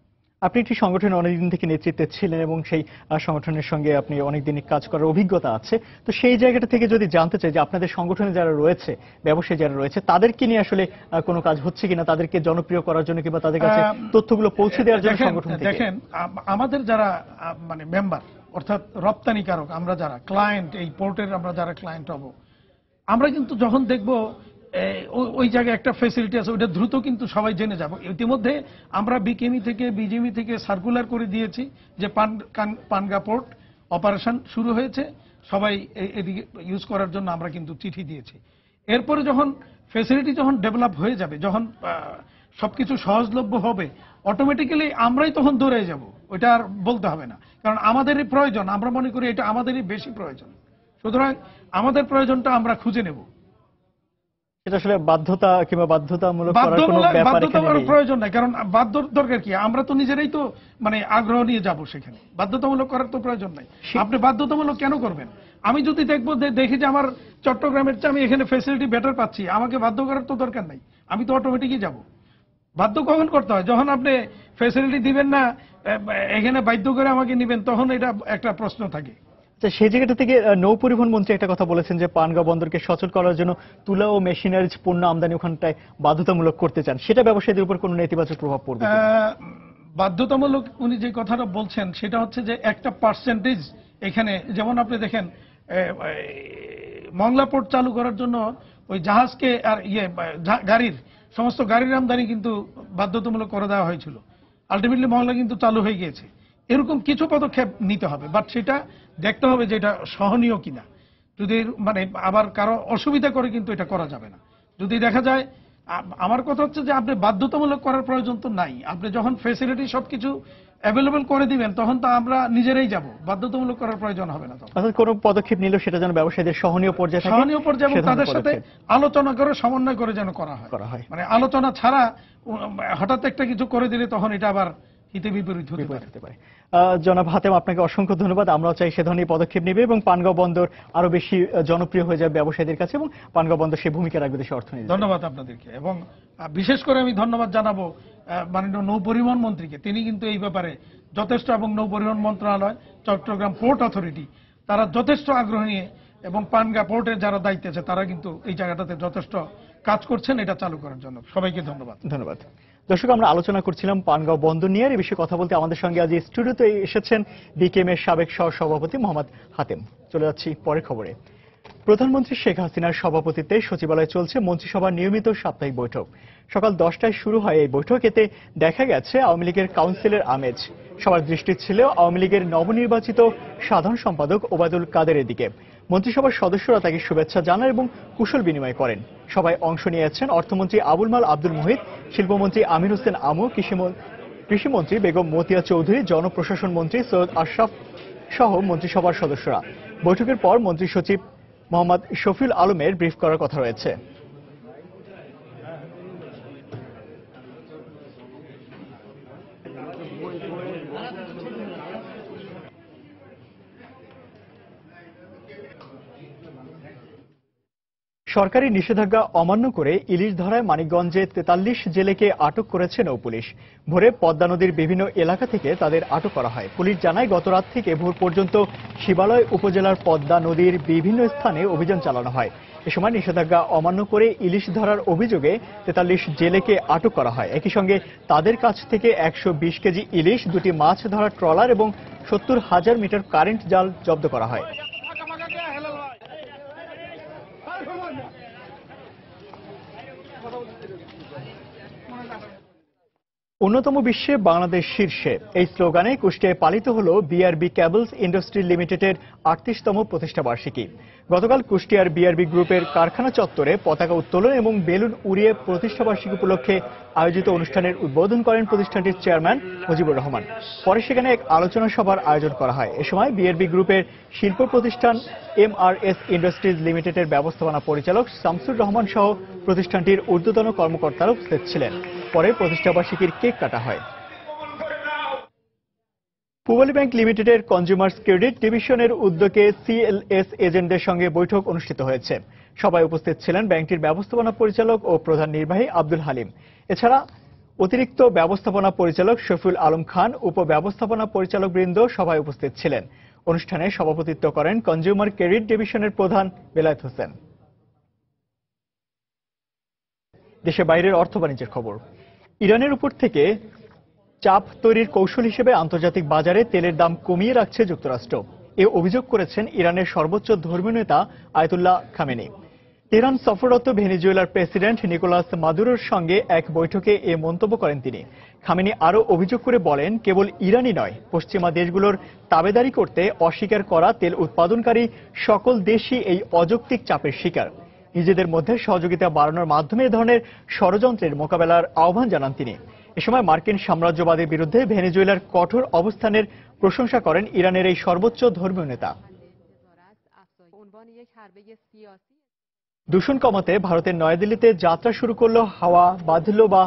আপনি একটি সংগঠনে অনেকদিন থেকে নেতৃত্বে ছিলেন এবং সেই সংগঠনের সঙ্গে আপনি অনেকদিন কাজ করার অভিজ্ঞতা আছে, তো সেই জায়গাটা থেকে যদি জানতে চাই যে আপনাদের সংগঠনে যারা রয়েছে, ব্যবসায়ী যারা রয়েছে, তাদেরকে নিয়ে আসলে কোনো কাজ হচ্ছে কিনা, তাদেরকে জনপ্রিয় করার জন্য কিংবা তাদের কাছে তথ্যগুলো পৌঁছে দেওয়ার জন্য সংগঠন থেকে? দেখেন, আমাদের যারা মানে মেম্বার অর্থাৎ রপ্তানিকারক, আমরা যারা ক্লায়েন্ট, এই পোর্টের আমরা যারা ক্লায়েন্ট হব, আমরা কিন্তু যখন দেখব ওই জায়গায় একটা ফ্যাসিলিটি আছে, ওইটা দ্রুত কিন্তু সবাই জেনে যাব। ইতিমধ্যে আমরা বিকেমি থেকে বিজিএমই থেকে সার্কুলার করে দিয়েছি যে পানগা পোর্ট অপারেশন শুরু হয়েছে, সবাই এদিকে ইউজ করার জন্য আমরা কিন্তু চিঠি দিয়েছি। এরপরে যখন ফ্যাসিলিটি যখন ডেভেলপ হয়ে যাবে, যখন সবকিছু সহজলভ্য হবে, অটোমেটিক্যালি আমরাই তখন দৌড়ে যাব, ওইটা আর বলতে হবে না। কারণ আমাদেরই প্রয়োজন, আমরা মনে করি এটা আমাদেরই বেশি প্রয়োজন, সুতরাং আমাদের প্রয়োজনটা আমরা খুঁজে নেব। এটা আসলে বাধ্যতা কিংবা বাধ্যতামূলক করার কোনো ব্যাপার এখানে নেই। প্রয়োজন নাই, কারণ বাধ্য দরকার কি? আমরা তো নিজেরাই তো মানে আগ্রহ নিয়ে যাব সেখানে, বাধ্যতামূলক করার তো প্রয়োজন নাই। আপনি বাধ্যতামূলক কেন করবেন? আমি যদি দেখবো দেখি যে আমার চট্টগ্রামের চেয়ে আমি এখানে ফ্যাসিলিটি বেটার পাচ্ছি, আমাকে বাধ্য করার তো দরকার নাই, আমি তো অটোমেটিকই যাব। বাধ্য কখন করতে হয়? যখন আপনি ফ্যাসিলিটি দিবেন না, এখানে বাধ্য করে আমাকে নেবেন, তখন এটা একটা প্রশ্ন থাকে। সেই জায়গাটা থেকে নৌ পরিবহন মন্ত্রী একটা কথা বলেছেন যে পানগাঁও বন্দরকে সচল করার জন্য তুলা ও মেশিনারিজ পণ্য আমদানি ওখানটায় বাধ্যতামূলক করতে চান, সেটা ব্যবসায়ীদের উপর কোনো নেতিবাচক প্রভাব পড়বে? বাধ্যতামূলক উনি যে কথাটা বলছেন সেটা হচ্ছে যে একটা পার্সেন্টেজ এখানে, যেমন আপনি দেখেন মংলা পোর্ট চালু করার জন্য ওই জাহাজকে আর গাড়ির সমস্ত গাড়ির আমদানি কিন্তু বাধ্যতামূলক করে দেওয়া হয়েছিল, আলটিমেটলি মংলা কিন্তু চালু হয়ে গিয়েছে। এরকম কিছু পদক্ষেপ নিতে হবে, বাট সেটা দেখতে হবে যে এটা সহনীয় কিনা। যদি মানে আবার কারো অসুবিধা করে কিন্তু এটা করা যাবে না। যদি দেখা যায়, আমার কথা হচ্ছে যে আপনি বাধ্যতামূলক করার প্রয়োজন তো নাই, আপনি যখন ফ্যাসিলিটি সবকিছু অ্যাভেলেবল করে দিবেন তখন তো আমরা নিজেরাই যাব, বাধ্যতামূলক করার প্রয়োজন হবে না। তখন কোনো পদক্ষেপ নিলেও সেটা যেন ব্যবসায়ীদের সহনীয় পর্যায়ে থাকে, সহনীয় পর্যায়ে এবং তাদের সাথে আলোচনা করে সমন্বয় করে যেন করা হয়। মানে আলোচনা ছাড়া হঠাৎ একটা কিছু করে দিলে তখন এটা আবার হিতে বিপরীত হতে পারে। জনাব হাতেম, আপনাকে অসংখ্য ধন্যবাদ। আমরাও চাই সে ধরনের পদক্ষেপ নেবে এবং পানগাঁও বন্দর আরো বেশি জনপ্রিয় হয়ে যাবে ব্যবসায়ীদের কাছে এবং পানগাঁও বন্দর সেই ভূমিকা রাখবে দেশের অর্থনীতি। ধন্যবাদ আপনাদেরকে, এবং বিশেষ করে আমি ধন্যবাদ জানাবো মাননীয় নৌ পরিবহন মন্ত্রীকে। তিনি কিন্তু এই ব্যাপারে যথেষ্ট, এবং নৌ পরিবহন মন্ত্রণালয়, চট্টগ্রাম পোর্ট অথরিটি, তারা যথেষ্ট আগ্রহ নিয়ে, এবং পানগাঁ পোর্টের যারা দায়িত্বে আছে তারা কিন্তু এই জায়গাটাতে যথেষ্ট কাজ করছেন এটা চালু করার জন্য। সবাইকে ধন্যবাদ। ধন্যবাদ। দর্শক, আমরা আলোচনা করছিলাম পানগাঁও বন্দর নিয়ে। এই বিষয়ে কথা বলতে আমাদের সঙ্গে আজ স্টুডিওতে এসেছেন বিকেএম এর সাবেক সহ-সভাপতি মোহাম্মদ হাতেম। চলে যাচ্ছি পরের খবরে। প্রধানমন্ত্রী শেখ হাসিনার সভাপতিত্বে সচিবালয়ে চলছে মন্ত্রিসভার নিয়মিত সাপ্তাহিক বৈঠক। সকাল 10টায় শুরু হয় এই বৈঠক। এতে দেখা গেছে আওয়ামী লীগের কাউন্সিলের আমেজ। সবার দৃষ্টি ছিল আওয়ামী লীগের নবনির্বাচিত সাধারণ সম্পাদক ওবায়দুল কাদেরের দিকে। মন্ত্রিসভার সদস্যরা তাকে শুভেচ্ছা জানান এবং কুশল বিনিময় করেন। সবাই অংশ নিয়েছেন অর্থমন্ত্রী আবুল মাল আব্দুল মুহিত, শিল্পমন্ত্রী আমির হোসেন আমু, কৃষিমন্ত্রী বেগম মতিয়া চৌধুরী, জনপ্রশাসন মন্ত্রী সৈয়দ আশরাফ সহ মন্ত্রিসভার সদস্যরা। বৈঠকের পর মন্ত্রী সচিব মোহাম্মদ শফিউল আলমের ব্রিফ করার কথা রয়েছে। সরকারি নিষেধাজ্ঞা অমান্য করে ইলিশ ধরায় মানিকগঞ্জে 43 জেলেকে আটক করেছে নৌ পুলিশ। ভোরে পদ্মা নদীর বিভিন্ন এলাকা থেকে তাদের আটক করা হয়। পুলিশ জানায় গত রাত থেকে ভোর পর্যন্ত শিবালয় উপজেলার পদ্মা নদীর বিভিন্ন স্থানে অভিযান চালানো হয়। এ সময় নিষেধাজ্ঞা অমান্য করে ইলিশ ধরার অভিযোগে 43 জেলেকে আটক করা হয়। একই সঙ্গে তাদের কাছ থেকে 120 কেজি ইলিশ, 2টি মাছ ধরার ট্রলার এবং 70,000 মিটার কারেন্ট জাল জব্দ করা হয়। অন্যতম বিশ্বে বাংলাদেশ শীর্ষে, এই স্লোগানে কুষ্টিয়ায় পালিত হল বিআরবি কেবলস ইন্ডাস্ট্রি লিমিটেডের 38তম প্রতিষ্ঠাবার্ষিকী। গতকাল কুষ্টিয়ার বিআরবি গ্রুপের কারখানা চত্বরে পতাকা উত্তোলন এবং বেলুন উড়িয়ে প্রতিষ্ঠাবার্ষিকী উপলক্ষে আয়োজিত অনুষ্ঠানের উদ্বোধন করেন প্রতিষ্ঠানটির চেয়ারম্যান মুজিবুর রহমান। পরে সেখানে এক আলোচনা সভার আয়োজন করা হয়। এ সময় বিআরবি গ্রুপের শিল্প প্রতিষ্ঠান এমআরএস ইন্ডাস্ট্রিজ লিমিটেডের ব্যবস্থাপনা পরিচালক শামসুর রহমান সহ প্রতিষ্ঠানটির ঊর্ধ্বতন কর্মকর্তারা উপস্থিত ছিলেন। পরে প্রতিষ্ঠাবার্ষিকীর কেক কাটা হয়। পূবালী ব্যাংক লিমিটেডের কনজিউমার্স ক্রেডিট ডিভিশনের উদ্যোগে সিএলএস এজেন্টদের সঙ্গে বৈঠক অনুষ্ঠিত হয়েছে। সবাই উপস্থিত ছিলেন ব্যাংকটির ব্যবস্থাপনা পরিচালক ও প্রধান নির্বাহী আব্দুল হালিম। এছাড়া অতিরিক্ত ব্যবস্থাপনা পরিচালক শফিউল আলম খান, উপব্যবস্থাপনা পরিচালক বৃন্দ সভায় উপস্থিত ছিলেন। অনুষ্ঠানে সভাপতিত্ব করেন কনজিউমার ক্রেডিট ডিভিশনের প্রধান বেলায়েত হোসেন। দেশে বাইরের অর্থ বাণিজ্যের খবর। ইরানের উপর থেকে চাপ তৈরির কৌশল হিসেবে আন্তর্জাতিক বাজারে তেলের দাম কমিয়ে রাখছে যুক্তরাষ্ট্র। এ অভিযোগ করেছেন ইরানের সর্বোচ্চ ধর্মীয় নেতা আয়াতুল্লাহ খামেনি। তেহরান সফররত ভেনেজুয়েলার প্রেসিডেন্ট নিকোলাস মাদুরোর সঙ্গে এক বৈঠকে এ মন্তব্য করেন তিনি। খামেনি আরও অভিযোগ করে বলেন, কেবল ইরানই নয়, পশ্চিমা দেশগুলোর তাবেদারি করতে অস্বীকার করা তেল উৎপাদনকারী সকল দেশই এই অযৌক্তিক চাপের শিকার। নিজেদের মধ্যে সহযোগিতা বাড়ানোর মাধ্যমে এ ধরনের ষড়যন্ত্রের মোকাবেলার আহ্বান জানান তিনি। এ সময় মার্কিন সাম্রাজ্যবাদের বিরুদ্ধে ভেনেজুয়েলার কঠোর অবস্থানের প্রশংসা করেন ইরানের এই সর্বোচ্চ ধর্মীয় নেতা। দূষণ কমাতে ভারতের নয়াদিল্লিতে যাত্রা শুরু করল হাওয়া বাঁধল বা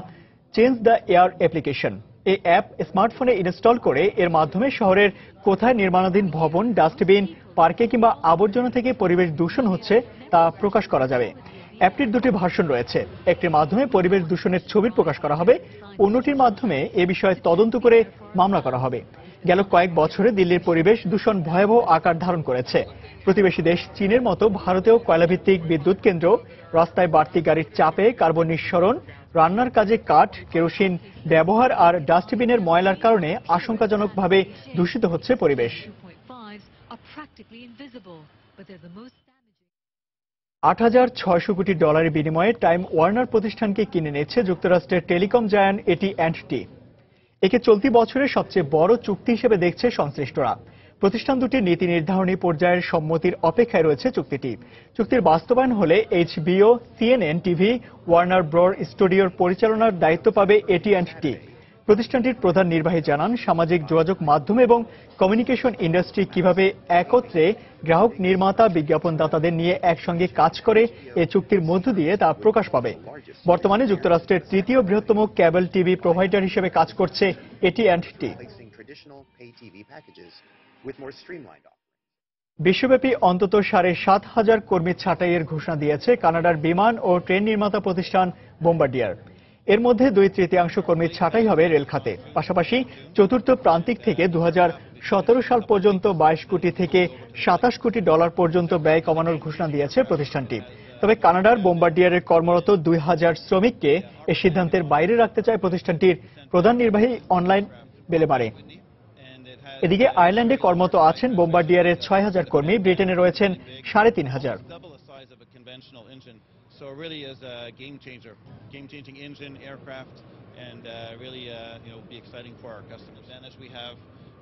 চেঞ্জ দ্য এয়ার অ্যাপ্লিকেশন। এই অ্যাপ স্মার্টফোনে ইনস্টল করে এর মাধ্যমে শহরের কোথায় নির্মাণাধীন ভবন, ডাস্টবিন, পার্কে কিংবা আবর্জনা থেকে পরিবেশ দূষণ হচ্ছে তা প্রকাশ করা যাবে। অ্যাপটির দুটি ভার্সন রয়েছে। একটির মাধ্যমে পরিবেশ দূষণের ছবি প্রকাশ করা হবে, অন্যটির মাধ্যমে এ বিষয়ে তদন্ত করে মামলা করা হবে। গেল কয়েক বছরে দিল্লির পরিবেশ দূষণ ভয়াবহ আকার ধারণ করেছে। প্রতিবেশী দেশ চীনের মতো ভারতেও কয়লাভিত্তিক বিদ্যুৎ কেন্দ্র, রাস্তায় বাড়তি গাড়ির চাপে কার্বন নিঃসরণ, রান্নার কাজে কাঠ, কেরোসিন ব্যবহার আর ডাস্টবিনের ময়লার কারণে আশঙ্কাজনকভাবে দূষিত হচ্ছে পরিবেশ। $8,600 কোটি বিনিময়ে টাইম ওয়ার্নার প্রতিষ্ঠানকে কিনে নিচ্ছে যুক্তরাষ্ট্রের টেলিকম জায়ান্ট AT&T। একে চলতি বছরের সবচেয়ে বড় চুক্তি হিসেবে দেখছে সংশ্লিষ্টরা। প্রতিষ্ঠান দুটির নীতি নির্ধারণী পর্যায়ের সম্মতির অপেক্ষায় রয়েছে চুক্তিটি। চুক্তির বাস্তবায়ন হলে HBO, CNN TV, Warner Bros স্টুডিওর পরিচালনার দায়িত্ব পাবে AT&T। প্রতিষ্ঠানটির প্রধান নির্বাহী জানান, সামাজিক যোগাযোগ মাধ্যম এবং কমিউনিকেশন ইন্ডাস্ট্রি কিভাবে একত্রে গ্রাহক, নির্মাতা, বিজ্ঞাপনদাতাদের নিয়ে একসঙ্গে কাজ করে এ চুক্তির মধ্য দিয়ে তা প্রকাশ পাবে। বর্তমানে যুক্তরাষ্ট্রের তৃতীয় বৃহত্তম কেবল টিভি প্রোভাইডার হিসেবে কাজ করছে AT&T। বিশ্বব্যাপী অন্তত 7,500 কর্মী ছাঁটাইয়ের ঘোষণা দিয়েছে কানাডার বিমান ও ট্রেন নির্মাতা প্রতিষ্ঠান বোম্বার্ডিয়ার। এর মধ্যে 2/3 কর্মী ছাঁটাই হবে রেল খাতে। পাশাপাশি চতুর্থ প্রান্তিক থেকে 2017 সাল পর্যন্ত $22 কোটি থেকে $27 কোটি পর্যন্ত ব্যয় কমানোর ঘোষণা দিয়েছে প্রতিষ্ঠানটি। তবে কানাডার বোম্বার্ডিয়ারের কর্মরত 2,000 শ্রমিককে এ সিদ্ধান্তের বাইরে রাখতে চায় প্রতিষ্ঠানটির প্রধান নির্বাহী অনলাইন বেলেমারে। এদিকে আয়ারল্যান্ডে কর্মরত আছেন বোম্বার্ডিয়ারের 6,000 কর্মী, ব্রিটেনে রয়েছেন 3,500। So it really is a game-changing engine, aircraft, and really be exciting for our customers. And as we have,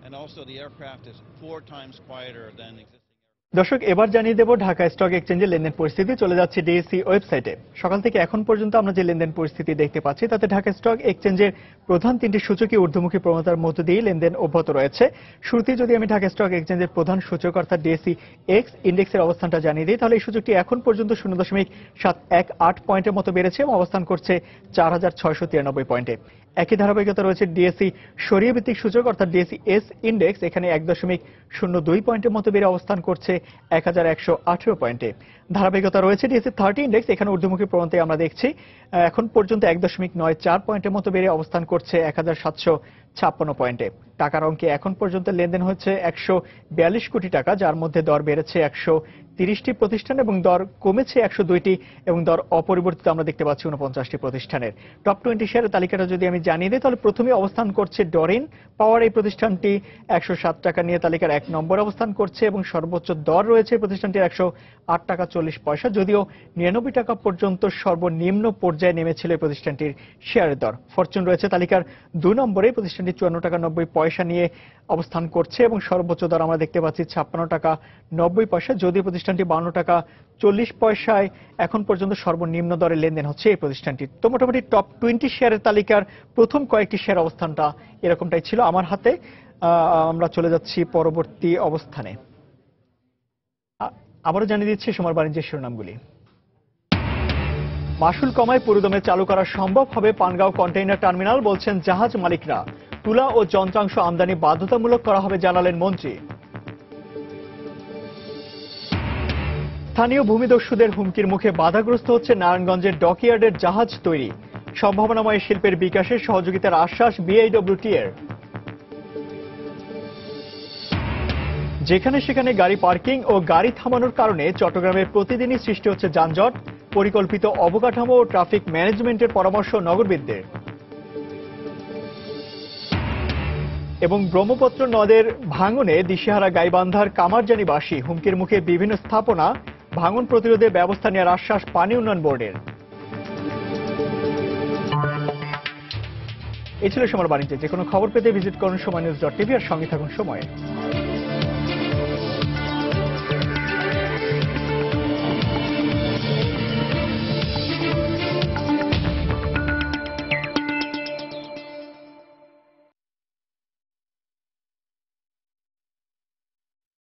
and also the aircraft is 4 times quieter than existing. দর্শক, এবার জানিয়ে দেব ঢাকা স্টক এক্সচেঞ্জের লেনদেন পরিস্থিতি। চলে যাচ্ছে ডিএসসি ওয়েবসাইটে। সকাল থেকে এখন পর্যন্ত আমরা যে লেনদেন পরিস্থিতি দেখতে পাচ্ছি তাতে ঢাকা স্টক এক্সচেঞ্জের প্রধান 3টি সূচকই ঊর্ধ্বমুখী প্রবণতার মধ্য দিয়ে লেনদেন অব্যাহত রয়েছে। শুরুতে যদি আমি ঢাকা স্টক এক্সচেঞ্জের প্রধান সূচক অর্থাৎ ডিএসসি এক্স ইন্ডেক্সের অবস্থানটা জানিয়ে দিই, তাহলে এই সূচকটি এখন পর্যন্ত 0.718 পয়েন্টের মতো বেড়েছে এবং অবস্থান করছে 4,693 পয়েন্টে। একই ধারাবাহিকতা রয়েছে ডিএসসি সরিয়ে ভিত্তিক সূচক অর্থাৎ ডিএসসি এস ইন্ডেক্স, এখানে 1.02 পয়েন্টের মতো বেড়ে অবস্থান করছে 1,118 পয়েন্টে। ধারাবাহিকতা রয়েছে ডিএসসি 30 ইন্ডেক্স, এখানে ঊর্ধ্বমুখী প্রবণতায় আমরা দেখছি এখন পর্যন্ত 1.94 পয়েন্টের মতো বেড়ে অবস্থান করছে 1,756 পয়েন্টে। টাকার অঙ্কে এখন পর্যন্ত লেনদেন হচ্ছে 142 কোটি টাকা, যার মধ্যে দর বেড়েছে 130টি প্রতিষ্ঠান এবং দর কমেছে 102টি এবং দর অপরিবর্তিত আমরা দেখতে পাচ্ছি 49টি প্রতিষ্ঠানের। টপ 20 শেয়ারের তালিকাটা যদি আমি জানিয়ে দিই, তাহলে প্রথমে অবস্থান করছে ডরিন পাওয়ার। এই প্রতিষ্ঠানটি 107 টাকা নিয়ে তালিকার 1 নম্বরে অবস্থান করছে এবং সর্বোচ্চ দর রয়েছে প্রতিষ্ঠানটির 108 টাকা 40 পয়সা, যদিও 99 টাকা পর্যন্ত সর্বনিম্ন পর্যায়ে নেমেছিল এই প্রতিষ্ঠানটির শেয়ারের দর। ফরচুন রয়েছে তালিকার 2 নম্বরে, প্রতিষ্ঠানটি 54 টাকা 90 পয়সা নিয়ে অবস্থান করছে এবং সর্বোচ্চ দর আমরা দেখতে পাচ্ছি 56 টাকা 90 পয়সা, যদিও প্রতিষ্ঠানটি 52 টাকা 40 পয়সায় এখন পর্যন্ত সর্বনিম্ন দরে লেনদেন হচ্ছে এই প্রতিষ্ঠানটি। তো মোটামুটি টপ 20 শেয়ারের তালিকার প্রথম কয়েকটি শেয়ার অবস্থানটা এরকমটাই ছিল আমার হাতে। আমরা চলে যাচ্ছি পরবর্তী অবস্থানে। আবারও জানিয়ে দিচ্ছি সময় বাণিজ্যের শিরোনামগুলি। মাশুল কমায় পুরোদমে চালু করা সম্ভব হবে পানগাঁও কন্টেইনার টার্মিনাল, বলছেন জাহাজ মালিকরা। তুলা ও যন্ত্রাংশ আমদানি বাধ্যতামূলক করা হবে জানালেন মন্ত্রী। স্থানীয় ভূমিদস্যুদের হুমকির মুখে বাধাগ্রস্ত হচ্ছে নারায়ণগঞ্জের ডকইয়ার্ডের জাহাজ তৈরি। সম্ভাবনাময় শিল্পের বিকাশে সহযোগিতার আশ্বাস BIWT এর। যেখানে সেখানে গাড়ি পার্কিং ও গাড়ি থামানোর কারণে চট্টগ্রামে প্রতিদিনই সৃষ্টি হচ্ছে যানজট, পরিকল্পিত অবকাঠামো ও ট্রাফিক ম্যানেজমেন্টের পরামর্শ নগরবিদদের। এবং ব্রহ্মপুত্র নদের ভাঙনে দিশেহারা গাইবান্ধার কামারজানিবাসী, হুমকির মুখে বিভিন্ন স্থাপনা, ভাঙন প্রতিরোধে ব্যবস্থা নেওয়ার আশ্বাস পানি উন্নয়ন বোর্ডের। এই ছিল সময় বাণিজ্যে। যে কোনো খবর পেতে ভিজিট করুন সময়নিউজ.tv আর সঙ্গে থাকুন সময়ে।